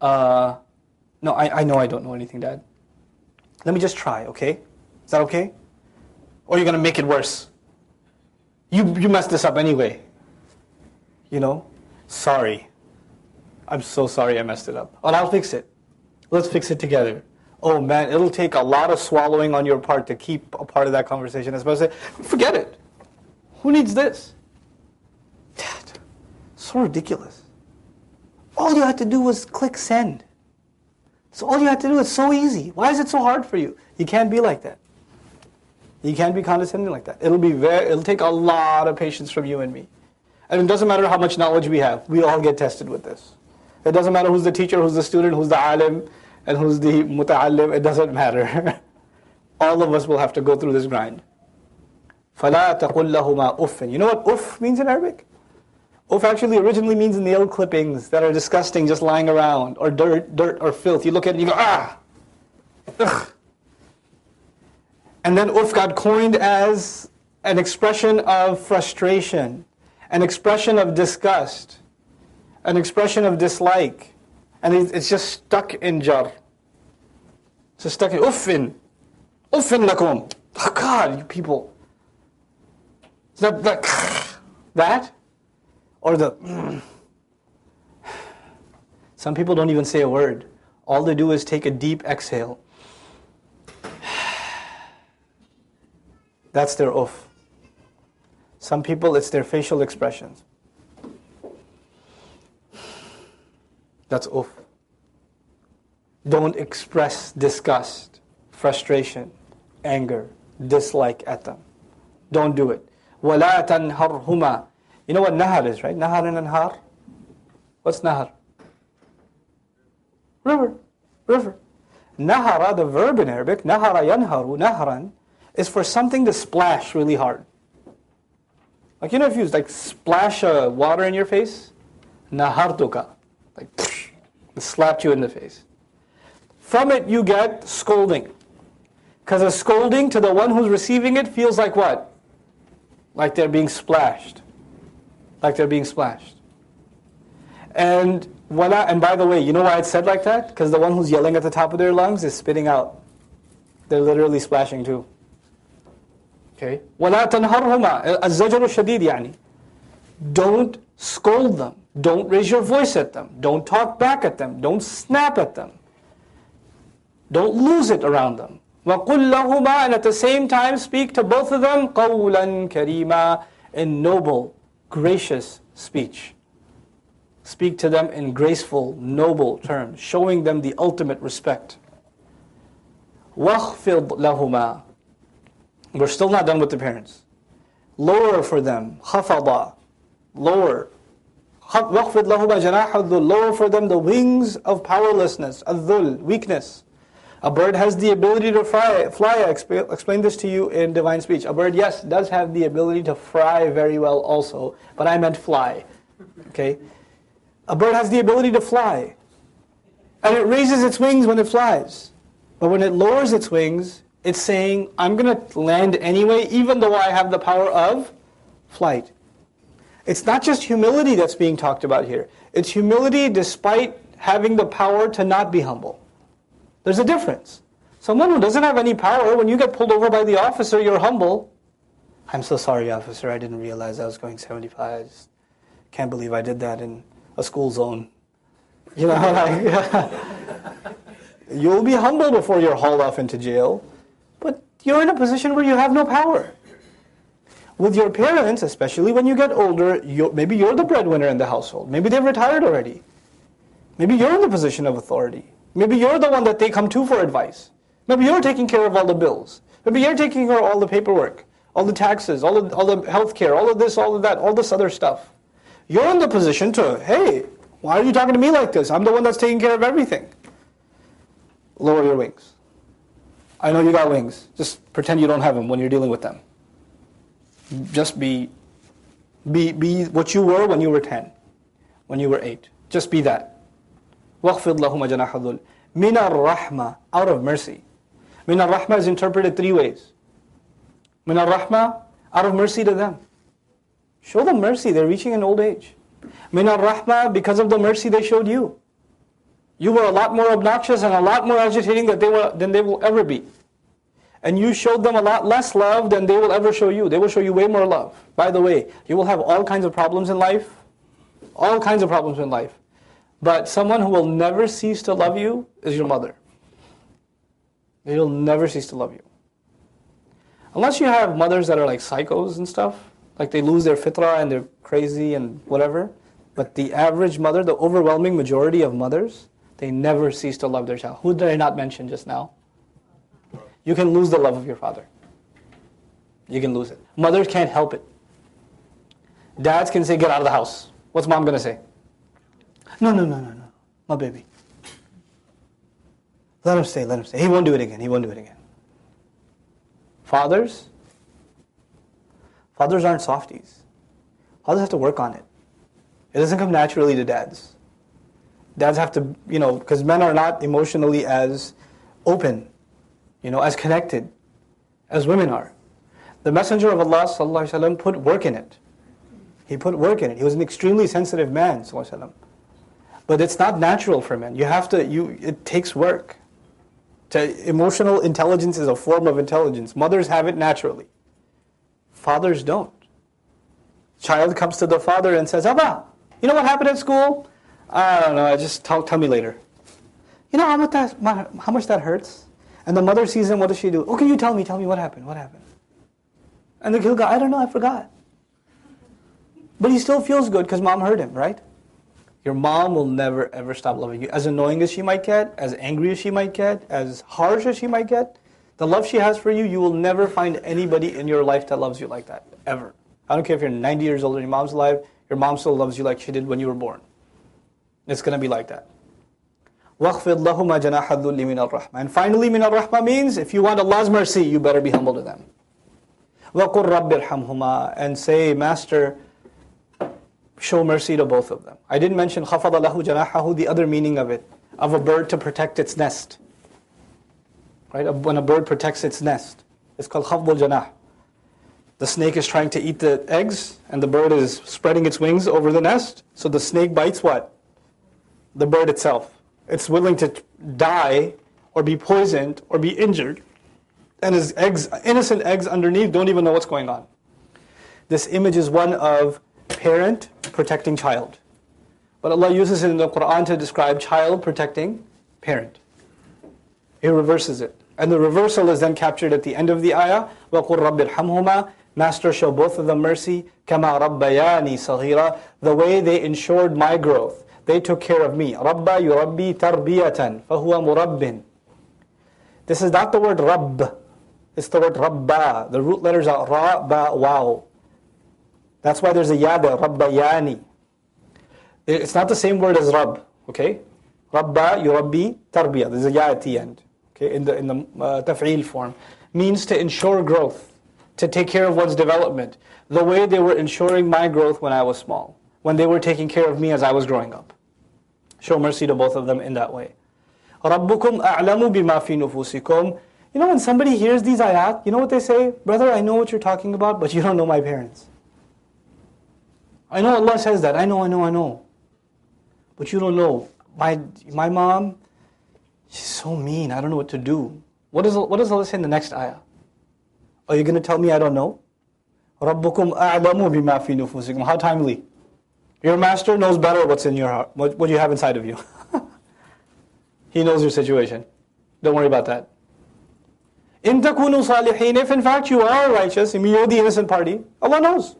No, I know I don't know anything, Dad. Let me just try, okay? Is that okay? Or you're going to make it worse. You messed this up anyway. Sorry. I'm so sorry I messed it up. Or I'll fix it. Let's fix it together. Oh man, it'll take a lot of swallowing on your part to keep a part of that conversation. As opposed to say, forget it. Who needs this? Dad, so ridiculous. All you had to do was click send. So all you had to do, it's so easy. Why is it so hard for you? You can't be like that. You can't be condescending like that. It'll take a lot of patience from you and me. And it doesn't matter how much knowledge we have. We all get tested with this. It doesn't matter who's the teacher, who's the student, who's the alim, and who's the muta'allim. It doesn't matter. All of us will have to go through this grind. فَلَا تَقُلْ لَهُمَا أُفٍّ. You know what uff means in Arabic? Uff actually originally means nail clippings that are disgusting, just lying around, or dirt or filth. You look at it and you go, ah! Ugh. And then uff got coined as an expression of frustration, an expression of disgust, an expression of dislike. And it's just stuck in jar. It's just stuck in uffin. Uffin lakum. Oh God, you people. Is that? Or the... Some people don't even say a word. All they do is take a deep exhale. That's their uff. Some people, it's their facial expressions. That's uff. Don't express disgust, frustration, anger, dislike at them. Don't do it. وَلَا تَنْهَرْهُمَا. You know what nahar is, right? Nahar and anhar. What's nahar? River. Nahara, the verb in Arabic, nahara yanharu, nahran, is for something to splash really hard. Like, if you splash water in your face, nahartuka. It slapped you in the face. From it you get scolding. Because a scolding to the one who's receiving it feels like what? Like they're being splashed. And by the way, you know why it's said like that? Because the one who's yelling at the top of their lungs is spitting out. They're literally splashing too. Okay? وَلَا تَنْهَرْهُمَا الزَّجْرُ الشَّدِيدِ يعني. Don't scold them. Don't raise your voice at them. Don't talk back at them. Don't snap at them. Don't lose it around them. وَقُلْ لَهُمَا. And at the same time speak to both of them قَوْلًا كَرِيمًا, in noble, gracious speech. Speak to them in graceful, noble terms, showing them the ultimate respect. وَخْفِضْ لَهُمَا. We're still not done with the parents. Lower for them, خَفَضَ, lower. وَخْفِضْ لَهُمَا جَنَاحَ الذُّلِّ. Lower for them the wings of powerlessness, الذُّلِّ, weakness. A bird has the ability to fly. I explained this to you in Divine Speech. A bird, yes, does have the ability to fly very well also, but I meant fly. Okay? A bird has the ability to fly. And it raises its wings when it flies. But when it lowers its wings, it's saying, I'm going to land anyway, even though I have the power of flight. It's not just humility that's being talked about here. It's humility despite having the power to not be humble. There's a difference. Someone who doesn't have any power, when you get pulled over by the officer, you're humble. I'm so sorry, officer, I didn't realize I was going 75. I just can't believe I did that in a school zone. You'll be humble before you're hauled off into jail. But you're in a position where you have no power. With your parents, especially when you get older, maybe you're the breadwinner in the household. Maybe they've retired already. Maybe you're in the position of authority. Maybe you're the one that they come to for advice. Maybe you're taking care of all the bills. Maybe you're taking care of all the paperwork, all the taxes, all the health care, all of this, all of that, all this other stuff. You're in the position to, hey, why are you talking to me like this? I'm the one that's taking care of everything. Lower your wings. I know you got wings. Just pretend you don't have them when you're dealing with them. Just be what you were when you were 10, when you were 8. Just be that. وَخْفِضْ لَهُمَ جَنَاحَ الذُّلِّ. مِنَ الرَّحْمَةِ, out of mercy. Min al-Rahma is interpreted 3 ways. Min al-Rahma, out of mercy to them. Show them mercy, they're reaching an old age. Min al-Rahma, because of the mercy they showed you. You were a lot more obnoxious and a lot more agitating than they will ever be. and you showed them a lot less love than they will ever show you. They will show you way more love. By the way, you will have all kinds of problems in life. All kinds of problems in life. But someone who will never cease to love you is your mother. They'll never cease to love you. Unless you have mothers that are like psychos and stuff, like they lose their fitrah and they're crazy and whatever. But the average mother, the overwhelming majority of mothers, they never cease to love their child. Who did I not mention just now? You can lose the love of your father. You can lose it. Mothers can't help it. Dads can say, get out of the house. What's mom going to say? No, my baby. Let him stay. He won't do it again. Fathers aren't softies. Fathers have to work on it. It doesn't come naturally to dads. Dads have to, because men are not emotionally as open, as connected as women are. The Messenger of Allah ﷺ put work in it. He put work in it. He was an extremely sensitive man, ﷺ. But it's not natural for men. It takes work. Emotional intelligence is a form of intelligence. Mothers have it naturally. Fathers don't. Child comes to the father and says, Abba, you know what happened at school? I don't know, just tell me later. You know how much that hurts? And the mother sees him, what does she do? Okay, you tell me what happened? And the kid goes, I don't know, I forgot. But he still feels good because mom heard him, right? Your mom will never ever stop loving you. As annoying as she might get, as angry as she might get, as harsh as she might get, the love she has for you, you will never find anybody in your life that loves you like that, ever. I don't care if you're 90 years old and your mom's alive, your mom still loves you like she did when you were born. It's going to be like that. وَخْفِضْ لَهُمَا جَنَاحَ الذُّلِّ مِنَ الرَّحْمَةِ. And finally, min al-rahma means, if you want Allah's mercy, you better be humble to them. وَقُلْ رَبِّ ارْحَمْهُمَا. And say, Master, show mercy to both of them. I didn't mention خَفَضَ لَهُ جَنَاحَهُ, the other meaning of it, of a bird to protect its nest. Right? When a bird protects its nest, it's called خَفْضُ الْجَنَاحِ. The snake is trying to eat the eggs, and the bird is spreading its wings over the nest, so the snake bites what? The bird itself. It's willing to die, or be poisoned, or be injured, and his eggs, innocent eggs underneath, don't even know what's going on. This image is one of parent protecting child. But Allah uses it in the Quran to describe child protecting parent. He reverses it. And the reversal is then captured at the end of the ayah. وَقُلْ رَبِّ ارْحَمْهُمَا. Master, show both of them mercy. كَمَا رَبَّيَانِي صَغِيرًا. The way they ensured my growth. They took care of me. رَبَّ يُرَبِّي تَرْبِيَةً فَهُوَ مُرَبٍّ. This is not the word Rabb. It's the word Rabba. The root letters are Ra, Ba, Waw. That's why there's a Ya there, Rabbayani. It's not the same word as Rabb, okay? Rabba, Yurabbi, Tarbiyah. There's a Ya at the end, okay? In the Taf'il form. Means to ensure growth, to take care of one's development. The way they were ensuring my growth when I was small. When they were taking care of me as I was growing up. Show mercy to both of them in that way. رَبُّكُمْ أَعْلَمُ بِمَا فِي نُفُوسِكُمْ. When somebody hears these ayat, you know what they say? Brother, I know what you're talking about, but you don't know my parents. I know Allah says that. I know. But you don't know. My mom, she's so mean. I don't know what to do. What does Allah say in the next ayah? Are you going to tell me I don't know? رَبُّكُمْ أَعْلَمُ بِمَا فِي نُفُوسِكُمْ. How timely. Your master knows better what's in your heart, what you have inside of you. He knows your situation. Don't worry about that. إِن تَكُونُوا صَالِحِينَ. If in fact you are righteous, and you're the innocent party, Allah knows.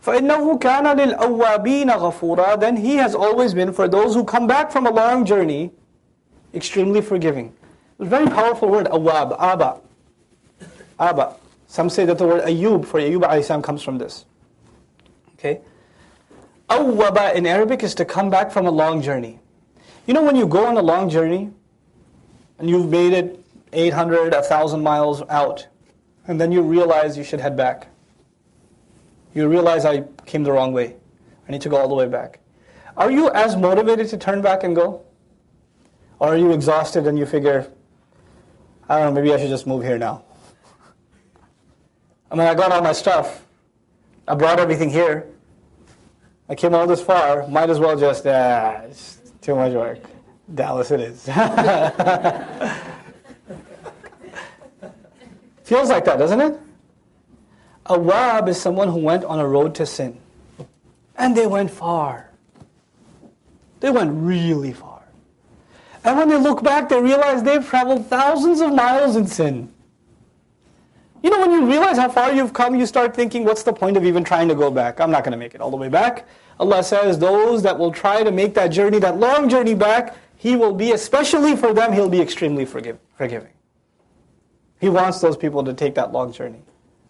فَإِنَّهُ كَانَ لِلْأَوَّابِينَ غَفُورًا. Then He has always been, for those who come back from a long journey, extremely forgiving. It's a very powerful word, awwab, Abba. Abba. Some say that the word Ayyub, for Ayyub a.s. comes from this. Okay? Awwaba in Arabic is to come back from a long journey. When you go on a long journey, and you've made it 800, 1,000 miles out, and then you realize you should head back. You realize I came the wrong way. I need to go all the way back. Are you as motivated to turn back and go? Or are you exhausted and you figure, I don't know, maybe I should just move here now. I got all my stuff. I brought everything here. I came all this far. Might as well just, it's too much work. Dallas it is. Feels like that, doesn't it? Awab is someone who went on a road to sin. And they went far. They went really far. And when they look back, they realize they've traveled thousands of miles in sin. You know, when you realize how far you've come, you start thinking, what's the point of even trying to go back? I'm not going to make it all the way back. Allah says, those that will try to make that journey, that long journey back, He will be, especially for them, He'll be extremely forgiving. He wants those people to take that long journey.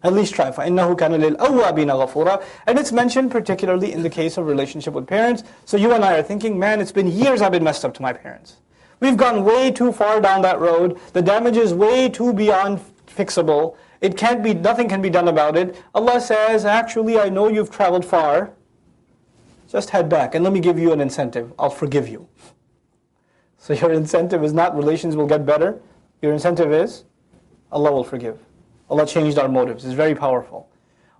At least try. فَإِنَّهُ كَانَ لِلْأَوَّابِينَ غَفُورًا. And it's mentioned particularly in the case of relationship with parents. So you and I are thinking, man, it's been years I've been messed up to my parents. We've gone way too far down that road. The damage is way too beyond fixable. It can't be, nothing can be done about it. Allah says, actually, I know you've traveled far. Just head back and let me give you an incentive. I'll forgive you. So your incentive is not relations will get better. Your incentive is Allah will forgive. Allah changed our motives. It's very powerful.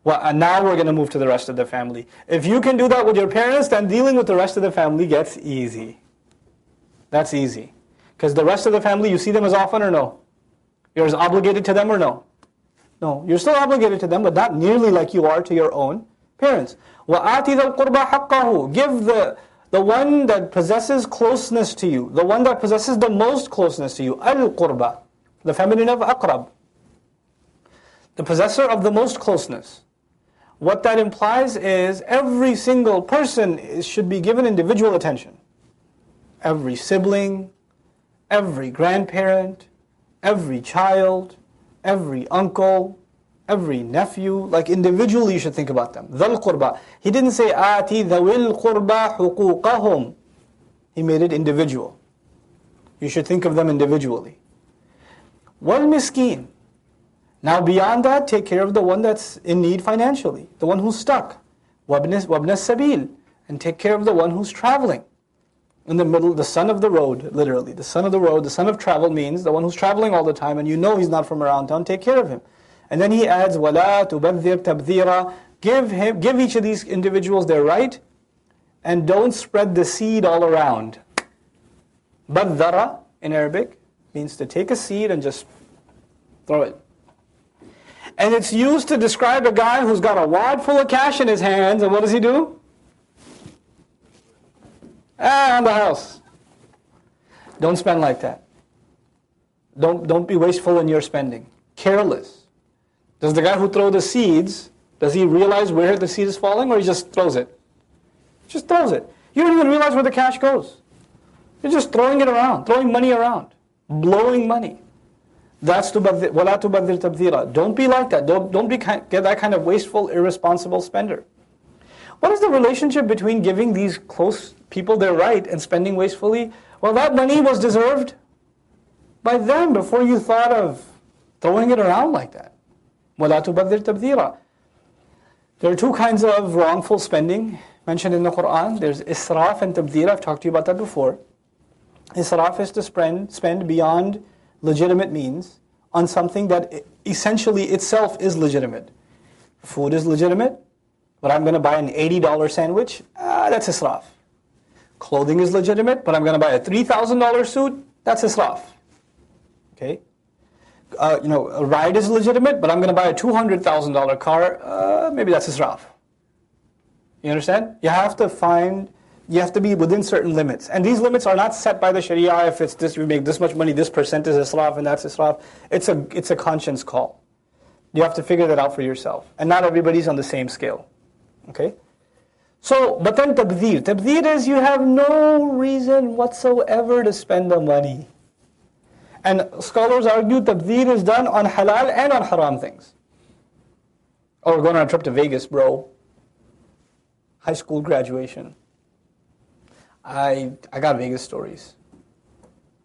Well, and now we're going to move to the rest of the family. If you can do that with your parents, then dealing with the rest of the family gets easy. That's easy. Because the rest of the family, you see them as often or no? You're as obligated to them or no? No, you're still obligated to them, but not nearly like you are to your own parents. وَآتِ ذَا الْقُرْبَى حَقَّهُ. Give the one that possesses closeness to you, the one that possesses the most closeness to you, al-qurba, the feminine of aqrab, the possessor of the most closeness. What that implies is every single person should be given individual attention. Every sibling, every grandparent, every child, every uncle, every nephew, like individually you should think about them. Dhal qurba. He didn't say, Ati dhawil qurba huquqahum. He made it individual. You should think of them individually. Wal miskin. Now beyond that, take care of the one that's in need financially, the one who's stuck. Wabna sabil. And take care of the one who's traveling. In the middle, the son of the road, literally. The son of the road, the son of travel means the one who's traveling all the time and you know he's not from around town, take care of him. And then he adds, وَلَا تُبَذِّرْ تَبْذِيرًا. Give each of these individuals their right and don't spread the seed all around. Badhara in Arabic means to take a seed and just throw it. And it's used to describe a guy who's got a wad full of cash in his hands, and what does he do? On the house. Don't spend like that. Don't be wasteful in your spending. Careless. Does the guy who throws the seeds, does he realize where the seed is falling, or he just throws it? Just throws it. You don't even realize where the cash goes. You're just throwing it around, throwing money around, blowing money. That's وَلَا تُبَذِّرْ تَبْذِيرًا. Don't be like that. Don't get that kind of wasteful, irresponsible spender. What is the relationship between giving these close people their right and spending wastefully? Well, that money was deserved by them before you thought of throwing it around like that. وَلَا تُبَذِّرْ تَبْذِيرًا. There are two kinds of wrongful spending mentioned in the Quran. There's israf and tabdhir. I've talked to you about that before. Israf is to spend beyond legitimate means on something that essentially itself is legitimate. Food is legitimate, but I'm going to buy an $80 sandwich, that's israf. Clothing is legitimate, but I'm going to buy a $3,000 suit, that's israf. Okay? A ride is legitimate, but I'm going to buy a $200,000 car, maybe that's israf. You understand? You have to be within certain limits. And these limits are not set by the Sharia. If it's this, you make this much money, this percent is israf, and that's israf. It's a conscience call. You have to figure that out for yourself. And not everybody's on the same scale. Okay? So, but then tabdhir. Tabdhir is you have no reason whatsoever to spend the money. And scholars argue tabdhir is done on halal and on haram things. Oh, we're going on a trip to Vegas, bro. High school graduation. I got Vegas stories.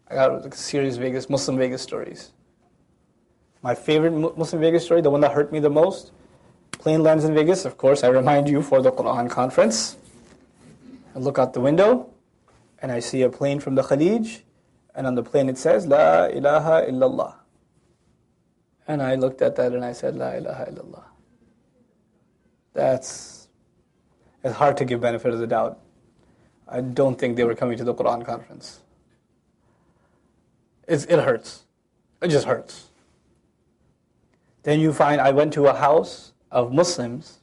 I got serious Muslim Vegas stories. My favorite Muslim Vegas story, the one that hurt me the most, plane lands in Vegas. Of course, I remind you for the Quran conference. I look out the window, and I see a plane from the Khalij, and on the plane it says, La ilaha illallah. And I looked at that and I said, La ilaha illallah. It's hard to give benefit of the doubt. I don't think they were coming to the Quran conference. It hurts. It just hurts. Then you find I went to a house of Muslims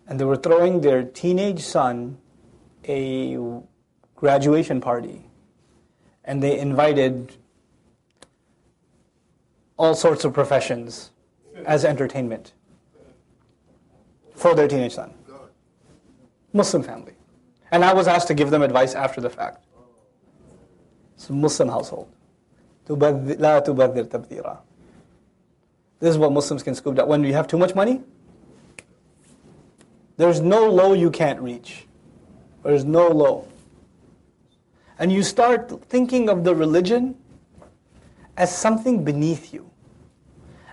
and they were throwing their teenage son a graduation party. And they invited all sorts of professions as entertainment for their teenage son. Muslim family. And I was asked to give them advice after the fact. It's a Muslim household. لَا تُبَذِّرْ تَبْذِيرًا. This is what Muslims can scoop down. When you have too much money, there's no low you can't reach. There's no low. And you start thinking of the religion as something beneath you.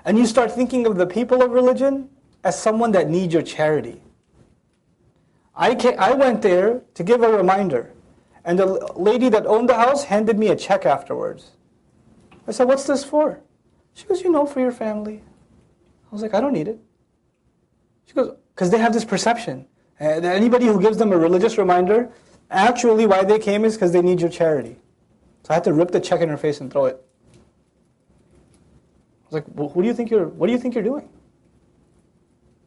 And you start thinking of the people of religion as someone that needs your charity. I went there to give a reminder. And the lady that owned the house handed me a check afterwards. I said, "What's this for?" She goes, "For your family." I was like, "I don't need it." She goes, "Because they have this perception. That anybody who gives them a religious reminder, actually why they came is because they need your charity." So I had to rip the check in her face and throw it. I was like, well, what do you think you're doing?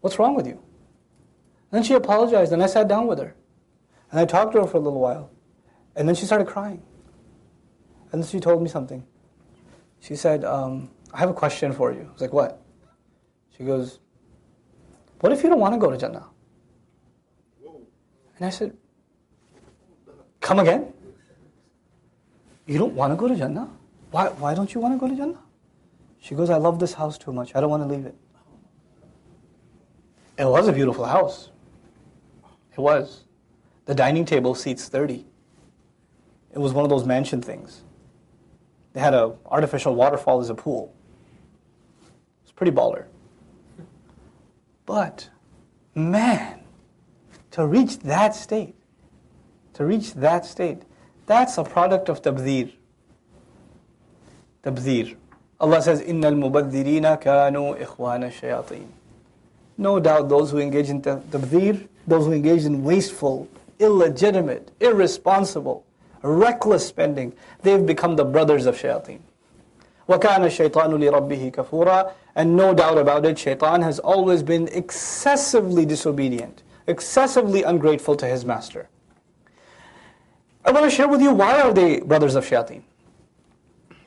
What's wrong with you? And then she apologized, and I sat down with her. And I talked to her for a little while. And then she started crying. And then she told me something. She said, "I have a question for you." I was like, "What?" She goes, "What if you don't want to go to Jannah?" And I said, "Come again? You don't want to go to Jannah? Why don't you want to go to Jannah?" She goes, "I love this house too much. I don't want to leave it." It was a beautiful house. It was. The dining table seats 30. It was one of those mansion things. They had an artificial waterfall as a pool. It was pretty baller. But, man, to reach that state, that's a product of tabdhir. Tabdhir. Allah says, إِنَّ الْمُبَذِّرِينَ كَانُوا إِخْوَانَ الشَّيَاطِينَ. No doubt those who engage in tabdhir, those who engage in wasteful, illegitimate, irresponsible, reckless spending, they've become the brothers of shayateen. وَكَانَ الشَّيْطَانُ لِرَبِّهِ كَفُورًا. And no doubt about it, shaitan has always been excessively disobedient, excessively ungrateful to his master. I want to share with you, why are they brothers of shayateen?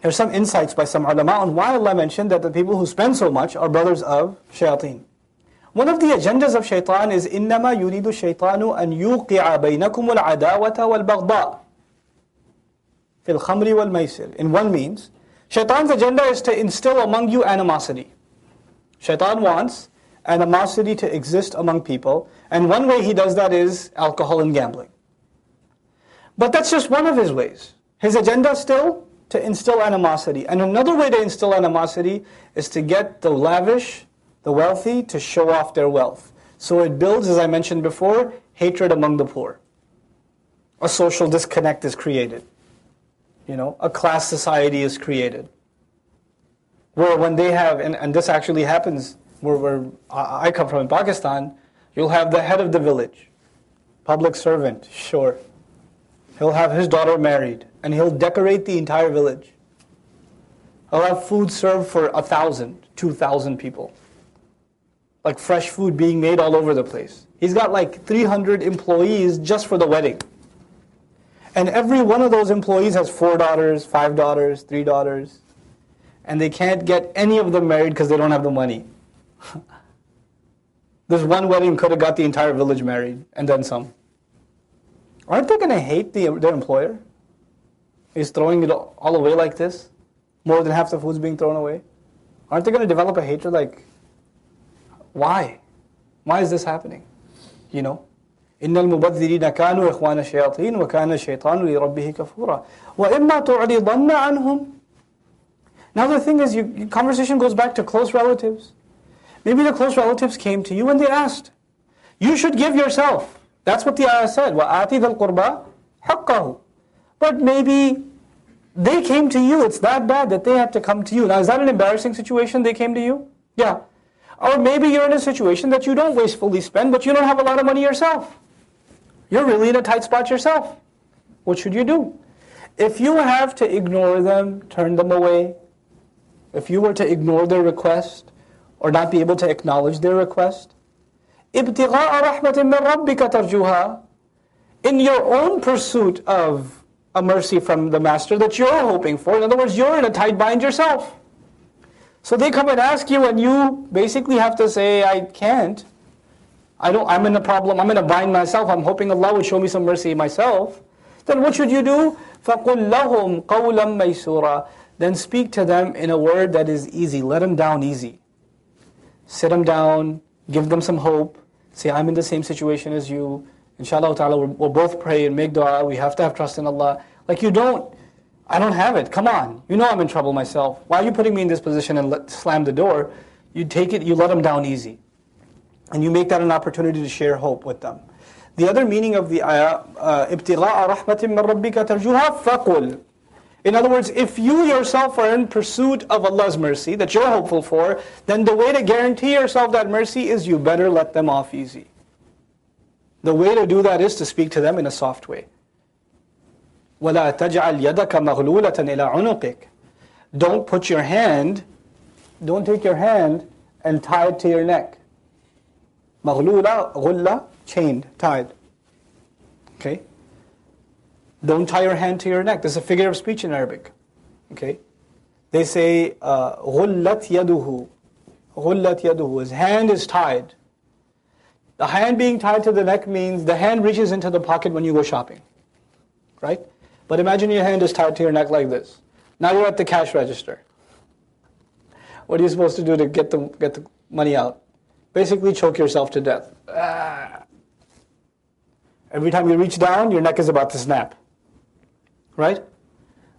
There's some insights by some ulama on why Allah mentioned that the people who spend so much are brothers of shayateen. One of the agendas of shaitan is إِنَّمَا يُرِيدُ الشَّيْطَانُ أَنْ يُوقِعَ بَيْنَكُمُ الْعَدَاوَةَ وَالْبَغْضَاءَ فِي الْخَمْرِ وَالْمَيْسِرِ. In one means, shaitan's agenda is to instill among you animosity. Shaitan wants animosity to exist among people, and one way he does that is alcohol and gambling. But that's just one of his ways. His agenda is still to instill animosity. And another way to instill animosity is to get the lavish, the wealthy, to show off their wealth. So it builds, as I mentioned before, hatred among the poor. A social disconnect is created. A class society is created. Where when they have, and this actually happens where I come from in Pakistan, you'll have the head of the village, public servant, sure. He'll have his daughter married, and he'll decorate the entire village. He'll have food served for 1,000, 2,000 people. Like fresh food being made all over the place. He's got like 300 employees just for the wedding. And every one of those employees has 4 daughters, 5 daughters, 3 daughters. And they can't get any of them married because they don't have the money. This one wedding could have got the entire village married, and then some. Aren't they going to hate their employer? He's throwing it all away like this. More than half the food's being thrown away. Aren't they going to develop a hatred like, why? Why is this happening? إِنَّ الْمُبَذِّرِينَ كَانُوا إِخْوَانَ الشَّيَاطِينِ وَكَانَ الشَّيْطَانُ لِرَبِّهِ كَفُورًا وَإِمَّا تُعْرِضَنَّ عَنْهُمْ. Now the thing is, your conversation goes back to close relatives. Maybe the close relatives came to you and they asked, you should give yourself. That's what the ayah said. وَآتِ ذَا الْقُرْبَى حَقَّهُ. But maybe they came to you. It's that bad that they had to come to you. Now is that an embarrassing situation, they came to you? Yeah. Or maybe you're in a situation that you don't wastefully spend, but you don't have a lot of money yourself. You're really in a tight spot yourself. What should you do? If you have to ignore them, turn them away, if you were to ignore their request or not be able to acknowledge their request, ابتغاء رحمة من ربك ترجوها, in your own pursuit of a mercy from the Master that you're hoping for. In other words, you're in a tight bind yourself. So they come and ask you, and you basically have to say, I can't. I'm in a problem, I'm in a bind myself, I'm hoping Allah would show me some mercy myself. Then what should you do? فَقُلْ لَهُمْ قَوْلًا مَيْسُورًا. Then speak to them in a word that is easy. Let them down easy. Sit them down, give them some hope. Say, I'm in the same situation as you. Inshallah ta'ala, we'll both pray and make dua. We have to have trust in Allah. Like I don't have it. Come on. You know I'm in trouble myself. Why are you putting me in this position and slam the door? You take it, you let them down easy. And you make that an opportunity to share hope with them. The other meaning of the ayah, ابتغاء رحمة من ربك ترجوها فقل. In other words, if you yourself are in pursuit of Allah's mercy that you're hopeful for, then the way to guarantee yourself that mercy is you better let them off easy. The way to do that is to speak to them in a soft way. وَلَا تَجْعَلْ يَدَكَ مَغْلُولَةً إِلَىٰ عُنُقِكَ. Don't take your hand and tie it to your neck. مَغْلُولَة, غُلَّة, chained, tied. Okay? Don't tie your hand to your neck. This is a figure of speech in Arabic. Okay? They say, غُلَّتْ يَدُهُ. غُلَّتْ يَدُهُ. His hand is tied. The hand being tied to the neck means the hand reaches into the pocket when you go shopping. Right? But imagine your hand is tied to your neck like this. Now you're at the cash register. What are you supposed to do to get the money out? Basically choke yourself to death. Every time you reach down, your neck is about to snap. Right?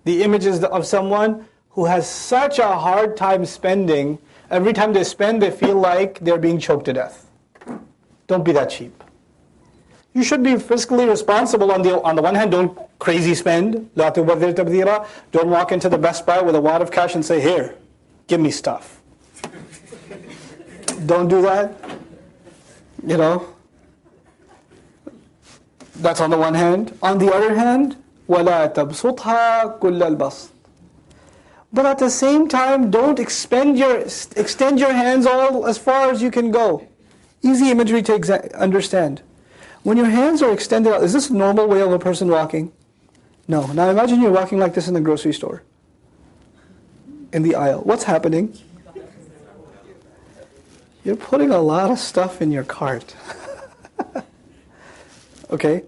The image is of someone who has such a hard time spending. Every time they spend, they feel like they're being choked to death. Don't be that cheap. You should be fiscally responsible on the one hand. Don't crazy spend. لا تبذر تبذيرا. Don't walk into the Best Buy with a wad of cash and say, here, give me stuff. Don't do that. You know. That's on the one hand. On the other hand, وَلَا تَبْسُطْهَا كُلَّ الْبَسْطِ. But at the same time, don't extend your hands all as far as you can go. Easy imagery to understand. When your hands are extended out, is this a normal way of a person walking? No. Now imagine you're walking like this in the grocery store. In the aisle. What's happening? You're putting a lot of stuff in your cart. Okay?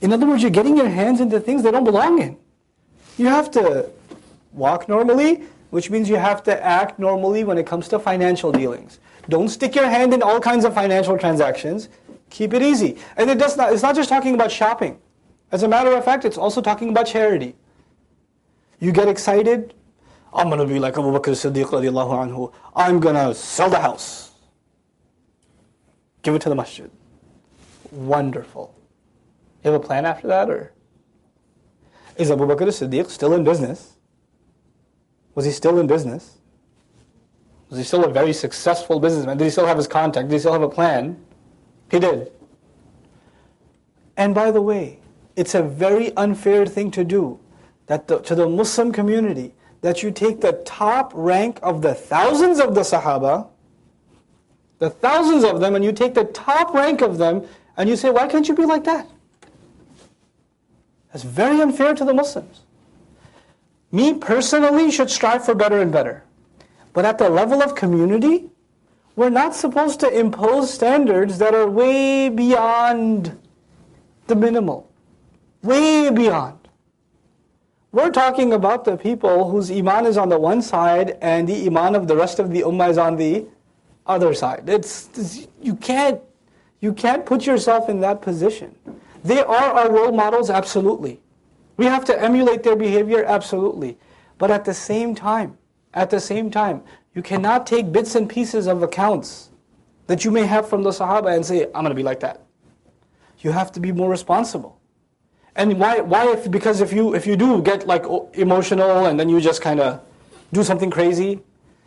In other words, you're getting your hands into things they don't belong in. You have to walk normally, which means you have to act normally when it comes to financial dealings. Don't stick your hand in all kinds of financial transactions. Keep it easy. And it's not just talking about shopping. As a matter of fact, it's also talking about charity. You get excited, I'm going to be like Abu Bakr as-Siddiq radiallahu anhu. I'm going to sell the house. Give it to the masjid. Wonderful. You have a plan after that, or? Is Abu Bakr as-Siddiq still in business? Was he still in business? Was he still a very successful businessman? Did he still have his contact? Did he still have a plan? He did. And by the way, it's a very unfair thing to do to the Muslim community, that you take the top rank of the thousands of the Sahaba, the thousands of them, and you take the top rank of them, and you say, why can't you be like that? That's very unfair to the Muslims. Me personally should strive for better and better. But at the level of community, we're not supposed to impose standards that are way beyond the minimal. Way beyond. We're talking about the people whose iman is on the one side and the iman of the rest of the ummah is on the other side. You can't put yourself in that position. They are our role models, absolutely. We have to emulate their behavior, absolutely. But at the same time, you cannot take bits and pieces of accounts that you may have from the Sahaba and say, I'm going to be like that. You have to be more responsible. And why? Because if you do get like emotional and then you just kind of do something crazy,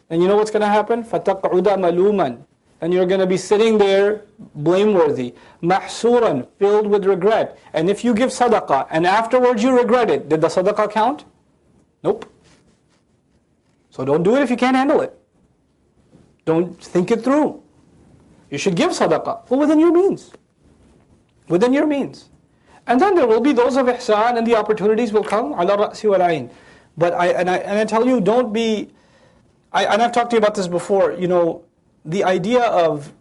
then you know what's going to happen? فَتَقْعُدَ مَلُومًا. And you're going to be sitting there blameworthy, mahsuran, filled with regret. And if you give sadaqah and afterwards you regret it, did the sadaqah count? Nope. So don't do it if you can't handle it. Don't think it through. You should give sadaqah, but within your means. Within your means. And then there will be those of ihsan, and the opportunities will come, ala ra'si wal ayn. But I tell you, don't be, and I've talked to you about this before, the idea of,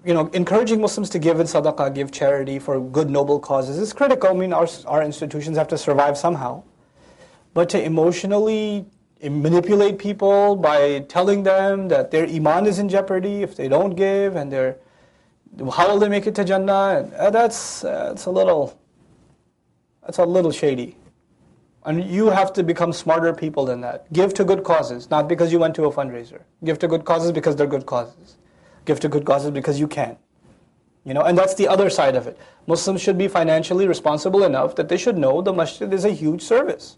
encouraging Muslims to give in sadaqah, give charity for good, noble causes is critical. I mean, our institutions have to survive somehow. But to emotionally manipulate people by telling them that their iman is in jeopardy if they don't give, and how will they make it to Jannah? That's a little shady. And you have to become smarter people than that. Give to good causes, not because you went to a fundraiser. Give to good causes because they're good causes. Give to good causes because you can. And that's the other side of it. Muslims should be financially responsible enough that they should know the masjid is a huge service.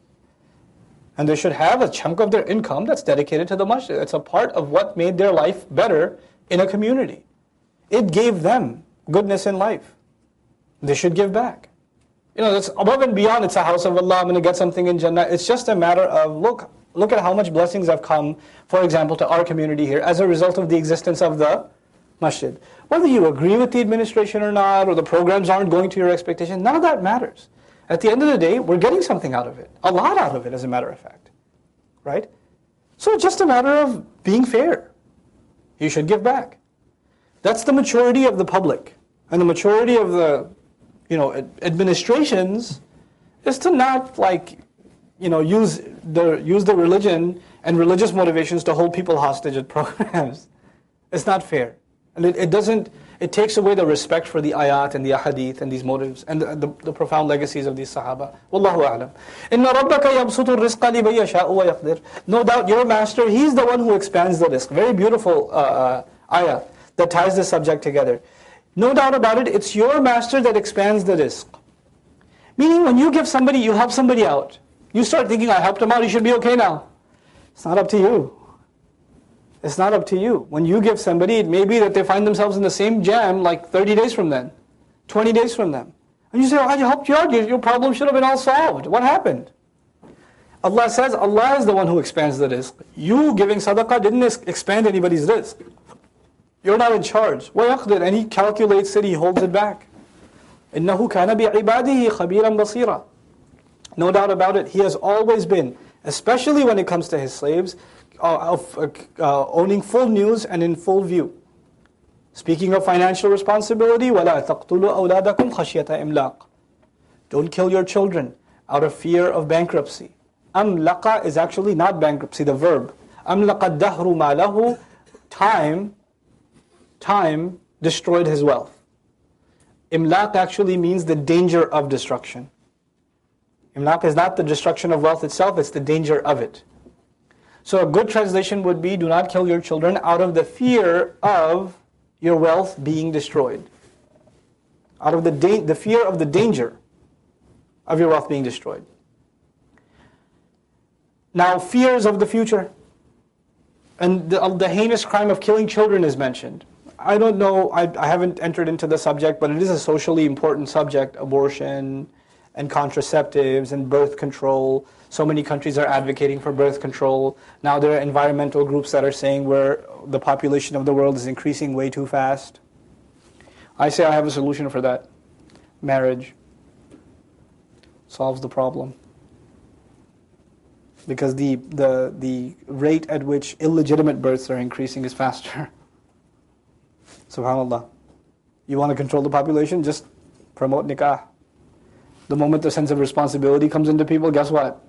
And they should have a chunk of their income that's dedicated to the masjid. It's a part of what made their life better in a community. It gave them goodness in life. They should give back. That's above and beyond. It's a house of Allah, I'm going to get something in Jannah. It's just a matter of, look at how much blessings have come, for example, to our community here as a result of the existence of the masjid. Whether you agree with the administration or not, or the programs aren't going to your expectation, none of that matters. At the end of the day, we're getting something out of it. A lot out of it, as a matter of fact. Right? So it's just a matter of being fair. You should give back. That's the maturity of the public. And the maturity of the administrations is to not use the religion and religious motivations to hold people hostage at programs. It's not fair. And it takes away the respect for the ayat and the ahadith and these motives and the profound legacies of these Sahaba. Wallahu a'lam. Inna rabbaka yabsutu rizqa liman yasha'u wa yaqdir. No doubt your master, he's the one who expands the rizq. Very beautiful ayah that ties this subject together. No doubt about it, it's your master that expands the rizq. Meaning when you give somebody, you help somebody out. You start thinking, I helped him out, he should be okay now. It's not up to you. It's not up to you. When you give somebody, it may be that they find themselves in the same jam like 30 days from then, 20 days from then. And you say, I helped you out, your problem should have been all solved. What happened? Allah says, Allah is the one who expands the rizq. You giving sadaqah didn't expand anybody's rizq. You're not in charge. وَيَقْدِرْ, and He calculates it, He holds it back. إِنَّهُ كَانَ بِعِبَادِهِ خَبِيرًا بَصِيرًا. No doubt about it, He has always been, especially when it comes to His slaves, owning full news and in full view. Speaking of financial responsibility, وَلَا تَقْتُلُوا أَوْلَادَكُمْ خَشْيَةَ إِمْلَاقٍ. Don't kill your children out of fear of bankruptcy. أَمْلَقَ is actually not bankruptcy, the verb. أَمْلَقَ الدَّهْرُ مَا لَهُ. Time destroyed his wealth. Imlaq actually means the danger of destruction. Imlaq is not the destruction of wealth itself, it's the danger of it. So a good translation would be, do not kill your children out of the fear of your wealth being destroyed. Out of the fear of the danger of your wealth being destroyed. Now, fears of the future. And the heinous crime of killing children is mentioned. I don't know, I haven't entered into the subject, but it is a socially important subject, abortion and contraceptives and birth control. So many countries are advocating for birth control. Now there are environmental groups that are saying where the population of the world is increasing way too fast. I say I have a solution for that. Marriage solves the problem. Because the rate at which illegitimate births are increasing is faster. SubhanAllah. You want to control the population? Just promote nikah. The moment the sense of responsibility comes into people, guess what?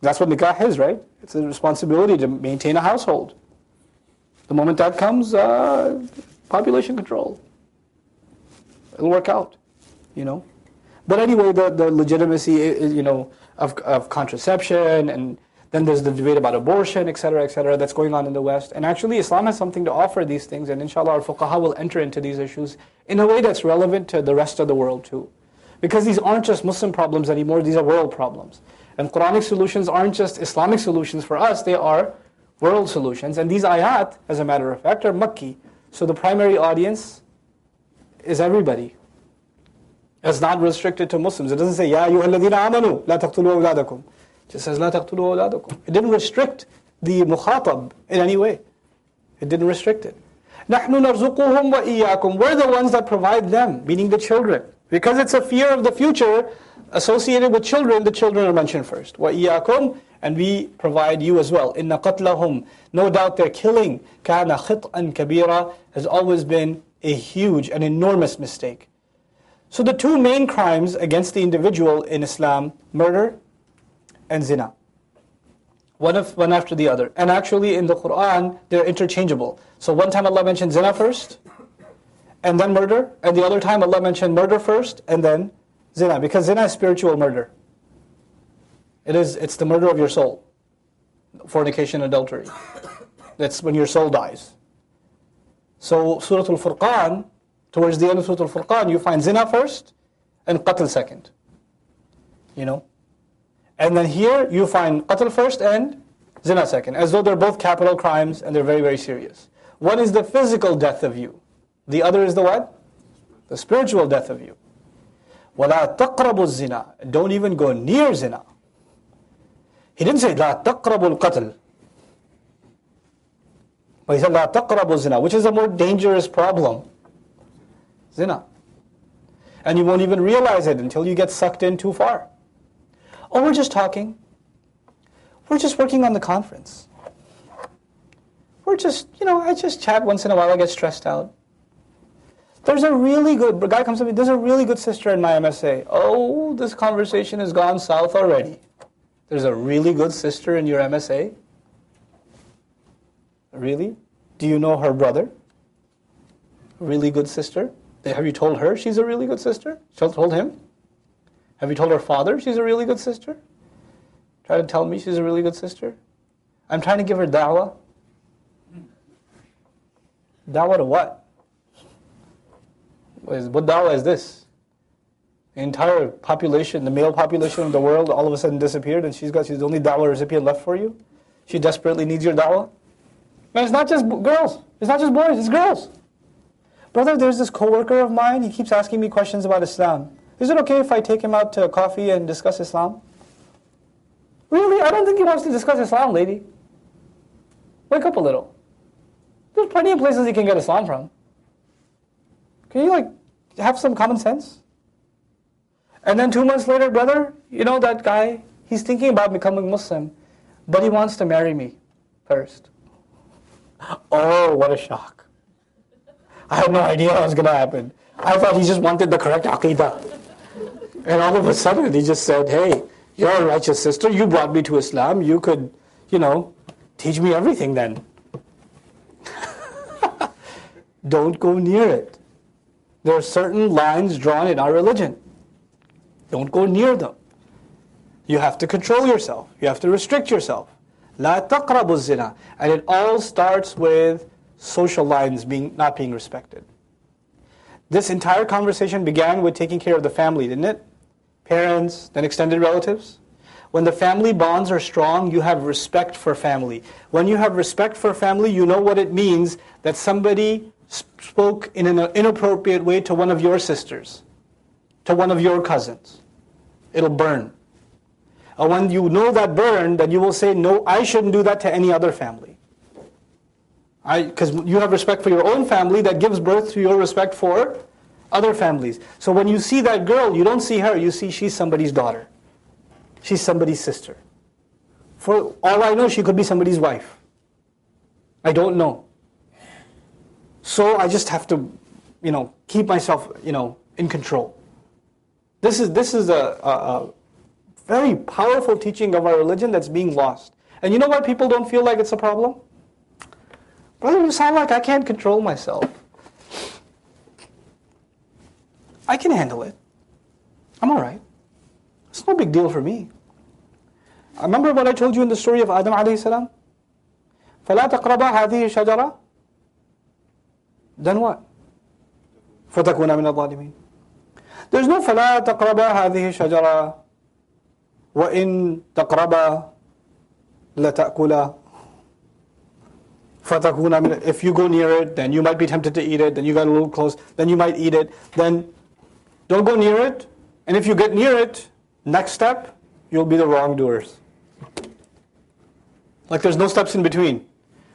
That's what nikah is, right? It's a responsibility to maintain a household. The moment that comes, population control. It'll work out, But anyway, the legitimacy, of contraception, and then there's the debate about abortion, etc., that's going on in the West. And actually, Islam has something to offer these things, and inshallah, our fuqaha will enter into these issues in a way that's relevant to the rest of the world too. Because these aren't just Muslim problems anymore, these are world problems. And Quranic solutions aren't just Islamic solutions for us, they are world solutions. And these ayat, as a matter of fact, are Makki. So the primary audience is everybody. It's not restricted to Muslims. It doesn't say, Ya ayyuhalladhina amanu, la taqtulu awladakum. Just says, لا تقتلوا أولادكم. It didn't restrict the mukhatab in any way. It didn't restrict it. نحن نرزقهم وإياكم. We're the ones that provide them, meaning the children. Because it's a fear of the future associated with children, the children are mentioned first. وإياكم, and we provide you as well. إن قتلهم, no doubt their killing, كان خطأ كبيرا, has always been a huge, an enormous mistake. So the two main crimes against the individual in Islam, murder and zina. One after the other. And actually in the Quran, they're interchangeable. So one time Allah mentioned zina first, and then murder. And the other time Allah mentioned murder first, and then zina. Because zina is spiritual murder. It's the murder of your soul. Fornication, adultery. That's when your soul dies. So Surah Al-Furqan, towards the end of Surah Al-Furqan, you find zina first, and qatl second. You know? And then here you find qatl first and zina second, as though they're both capital crimes and they're very, very serious. One is the physical death of you. The other is the what? The spiritual death of you. وَلَا تَقْرَبُوا الزِّنَا. Don't even go near zina. He didn't say لَا تَقْرَبُوا الْقَتْلِ. But he said لَا تَقْرَبُوا الزِّنَا, which is a more dangerous problem. Zina. And you won't even realize it until you get sucked in too far. Oh, we're just talking. We're just working on the conference. We're just, I just chat once in a while, I get stressed out. There's a really good, a guy comes to me, there's a really good sister in my MSA. Oh, this conversation has gone south already. There's a really good sister in your MSA? Really? Do you know her brother? Really good sister? Have you told her she's a really good sister? Told him? Have you told her father she's a really good sister? Try to tell me she's a really good sister? I'm trying to give her da'wah. Da'wah to what? What da'wah is this? The entire population, the male population of the world, all of a sudden disappeared, and she's the only da'wah recipient left for you? She desperately needs your da'wah? Man, it's not just girls. It's not just boys, it's girls. Brother, there's this coworker of mine, he keeps asking me questions about Islam. Is it okay if I take him out to coffee and discuss Islam? Really? I don't think he wants to discuss Islam, lady. Wake up a little. There's plenty of places he can get Islam from. Can you have some common sense? And then 2 months later, brother, that guy, he's thinking about becoming Muslim, but he wants to marry me first. Oh, what a shock. I had no idea what was going to happen. I thought he just wanted the correct aqidah. And all of a sudden he just said, hey, you're a righteous sister, you brought me to Islam, you could, teach me everything then. Don't go near it. There are certain lines drawn in our religion. Don't go near them. You have to control yourself. You have to restrict yourself. لا تقربوا الزنا. And it all starts with social lines not being respected. This entire conversation began with taking care of the family, didn't it? Parents, then extended relatives. When the family bonds are strong, you have respect for family. When you have respect for family, you know what it means that somebody spoke in an inappropriate way to one of your sisters, to one of your cousins. It'll burn. And when you know that burn, then you will say, no, I shouldn't do that to any other family. Because you have respect for your own family that gives birth to your respect for other families. So when you see that girl, you don't see her, you see she's somebody's daughter. She's somebody's sister. For all I know, she could be somebody's wife. I don't know. So I just have to, keep myself, in control. This is a very powerful teaching of our religion that's being lost. And you know why people don't feel like it's a problem? Brother, you sound like I can't control myself. I can handle it. I'm all right. It's no big deal for me. Remember what I told you in the story of Adam alayhi salam? فَلَا تَقْرَبَا هَذِهِ الشَّجَرَةِ. Then what? فَتَكُونَ مِنَ الظَّالِمِينَ. There's no فَلَا تَقْرَبَا هَذِهِ الشَّجَرَةِ وَإِن تَقْرَبَا لَتَأْكُلَا. If you go near it, then you might be tempted to eat it, then you got a little close, then you might eat it, then don't go near it, and if you get near it, next step, you'll be the wrongdoers. Like there's no steps in between.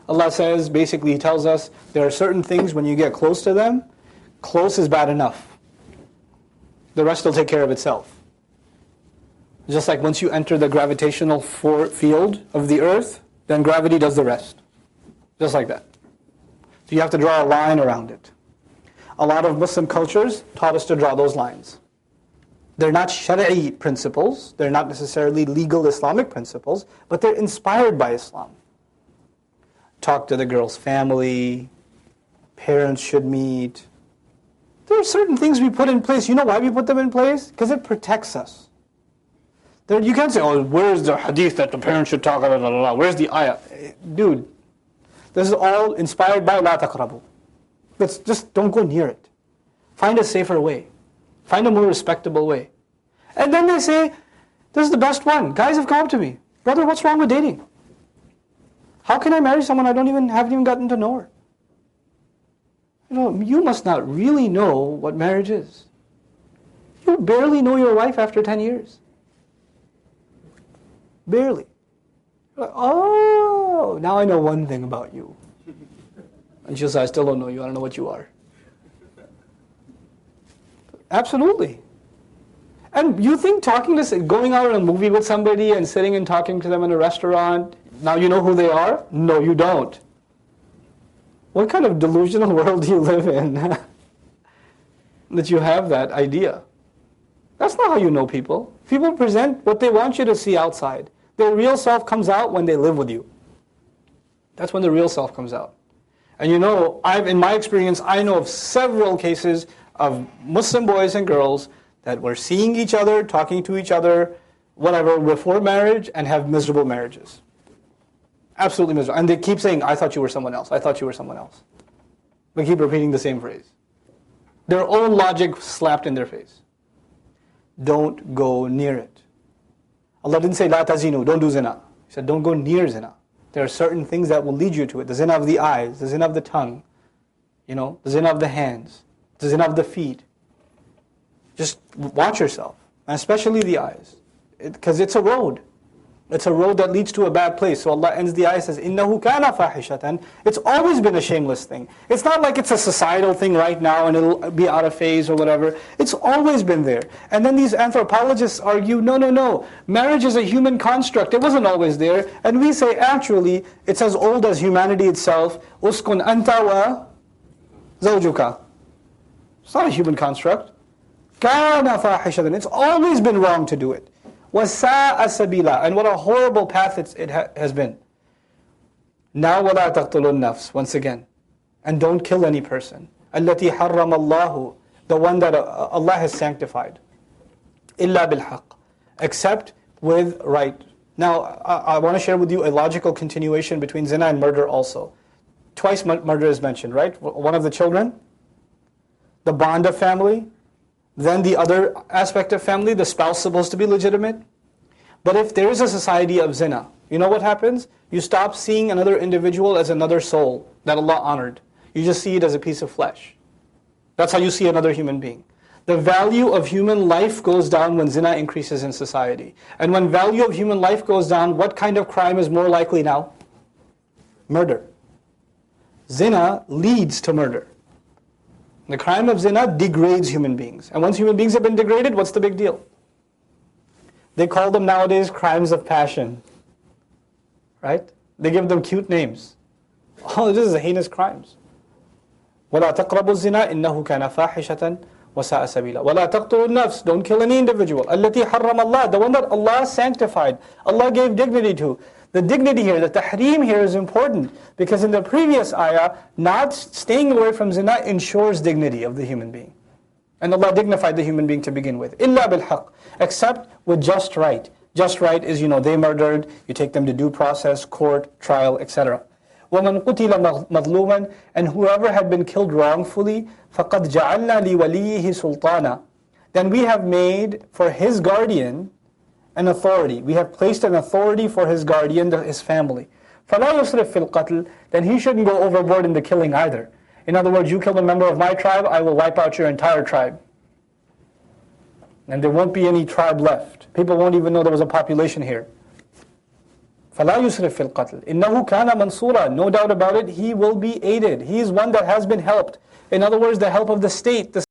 Allah says, basically He tells us, there are certain things when you get close to them, close is bad enough. The rest will take care of itself. Just like once you enter the gravitational field of the earth, then gravity does the rest. Just like that. So you have to draw a line around it. A lot of Muslim cultures taught us to draw those lines. They're not Shari'i principles, they're not necessarily legal Islamic principles, but they're inspired by Islam. Talk to the girl's family, parents should meet. There are certain things we put in place. You know why we put them in place? Because it protects us. You can't say, oh, where's the hadith that the parents should talk about, blah, blah, blah. Where's the ayah? Dude, this is all inspired by la taqrabu. Just don't go near it. Find a safer way. Find a more respectable way. And then they say, this is the best one. Guys have come up to me. Brother, what's wrong with dating? How can I marry someone I haven't even gotten to know her? You must not really know what marriage is. You barely know your wife after 10 years. Barely. Like, oh, now I know one thing about you. And she'll say, I still don't know you. I don't know what you are. Absolutely. And you think going out on a movie with somebody and sitting and talking to them in a restaurant, now you know who they are? No, you don't. What kind of delusional world do you live in that you have that idea? That's not how you know people. People present what they want you to see outside. Their real self comes out when they live with you. That's when the real self comes out. And in my experience, I know of several cases of Muslim boys and girls that were seeing each other, talking to each other, whatever, before marriage and have miserable marriages. Absolutely miserable. And they keep saying, I thought you were someone else. I thought you were someone else. They keep repeating the same phrase. Their own logic slapped in their face. Don't go near it. Allah didn't say, La tazinu, don't do zina. He said, don't go near zina. There are certain things that will lead you to it. The zina of the eyes, the zina of the tongue, the zina of the hands, the zina of the feet. Just watch yourself, and especially the eyes. Because it's a road. It's a road that leads to a bad place. So Allah ends the ayah, says, إِنَّهُ كَانَ فَاحِشَةً. It's always been a shameless thing. It's not like it's a societal thing right now and it'll be out of phase or whatever. It's always been there. And then these anthropologists argue, no. Marriage is a human construct. It wasn't always there. And we say, actually, it's as old as humanity itself. أُسْكُنْ أَنْتَ وَزَوْجُكَ. It's not a human construct. كَانَ فَاحِشَةً. It's always been wrong to do it. وَسَاءَ سَبِيلًا. And what a horrible path it has been. Now وَلَا تَقْتُلُوا النَّفْسِ. Once again. And don't kill any person. الَّتِي حَرَّمَ اللَّهُ. The one that Allah has sanctified. إِلَّا بِالْحَقِّ. Except with right. Now, I want to share with you a logical continuation between zina and murder also. Twice murder is mentioned, right? One of the children, the bond of family, then the other aspect of family, the spouse supposed to be legitimate. But if there is a society of zina, you know what happens? You stop seeing another individual as another soul that Allah honored. You just see it as a piece of flesh. That's how you see another human being. The value of human life goes down when zina increases in society. And when value of human life goes down, what kind of crime is more likely now? Murder. Zina leads to murder. The crime of zina degrades human beings. And once human beings have been degraded, what's the big deal? They call them nowadays crimes of passion. Right? They give them cute names. Oh, this is heinous crimes. وَلَا تَقْرَبُوا الزِّنَا إِنَّهُ كَانَ فَاحِشَةً وَسَاءَ سَبِيلًا. وَلَا تَقْتُلُوا النَّفْسِ. Don't kill any individual. الَّتِي حَرَّمَ اللَّهُ. The one that Allah sanctified. Allah gave dignity to. The dignity here, the tahreem here is important because in the previous ayah, not staying away from zina ensures dignity of the human being. And Allah dignified the human being to begin with. إِلَّا بِالْحَقِّ. Except with just right. Just right is, they murdered, you take them to due process, court, trial, etc. وَمَنْ قُتِلَ مَظْلُومًا. And whoever had been killed wrongfully, فَقَدْ جَعَلْنَا لِوَلِيِّهِ سُلْطَانًا. Then we have made for his guardian an authority. We have placed an authority for his guardian, his family. فَلَا يُسْرِفْ فِي الْقَتْلِ. Then he shouldn't go overboard in the killing either. In other words, you kill a member of my tribe, I will wipe out your entire tribe. And there won't be any tribe left. People won't even know there was a population here. فَلَا يُسْرِفْ فِي الْقَتْلِ إِنَّهُ كَانَ مَنْصُورًا. No doubt about it, he will be aided. He is one that has been helped. In other words, the help of the state, the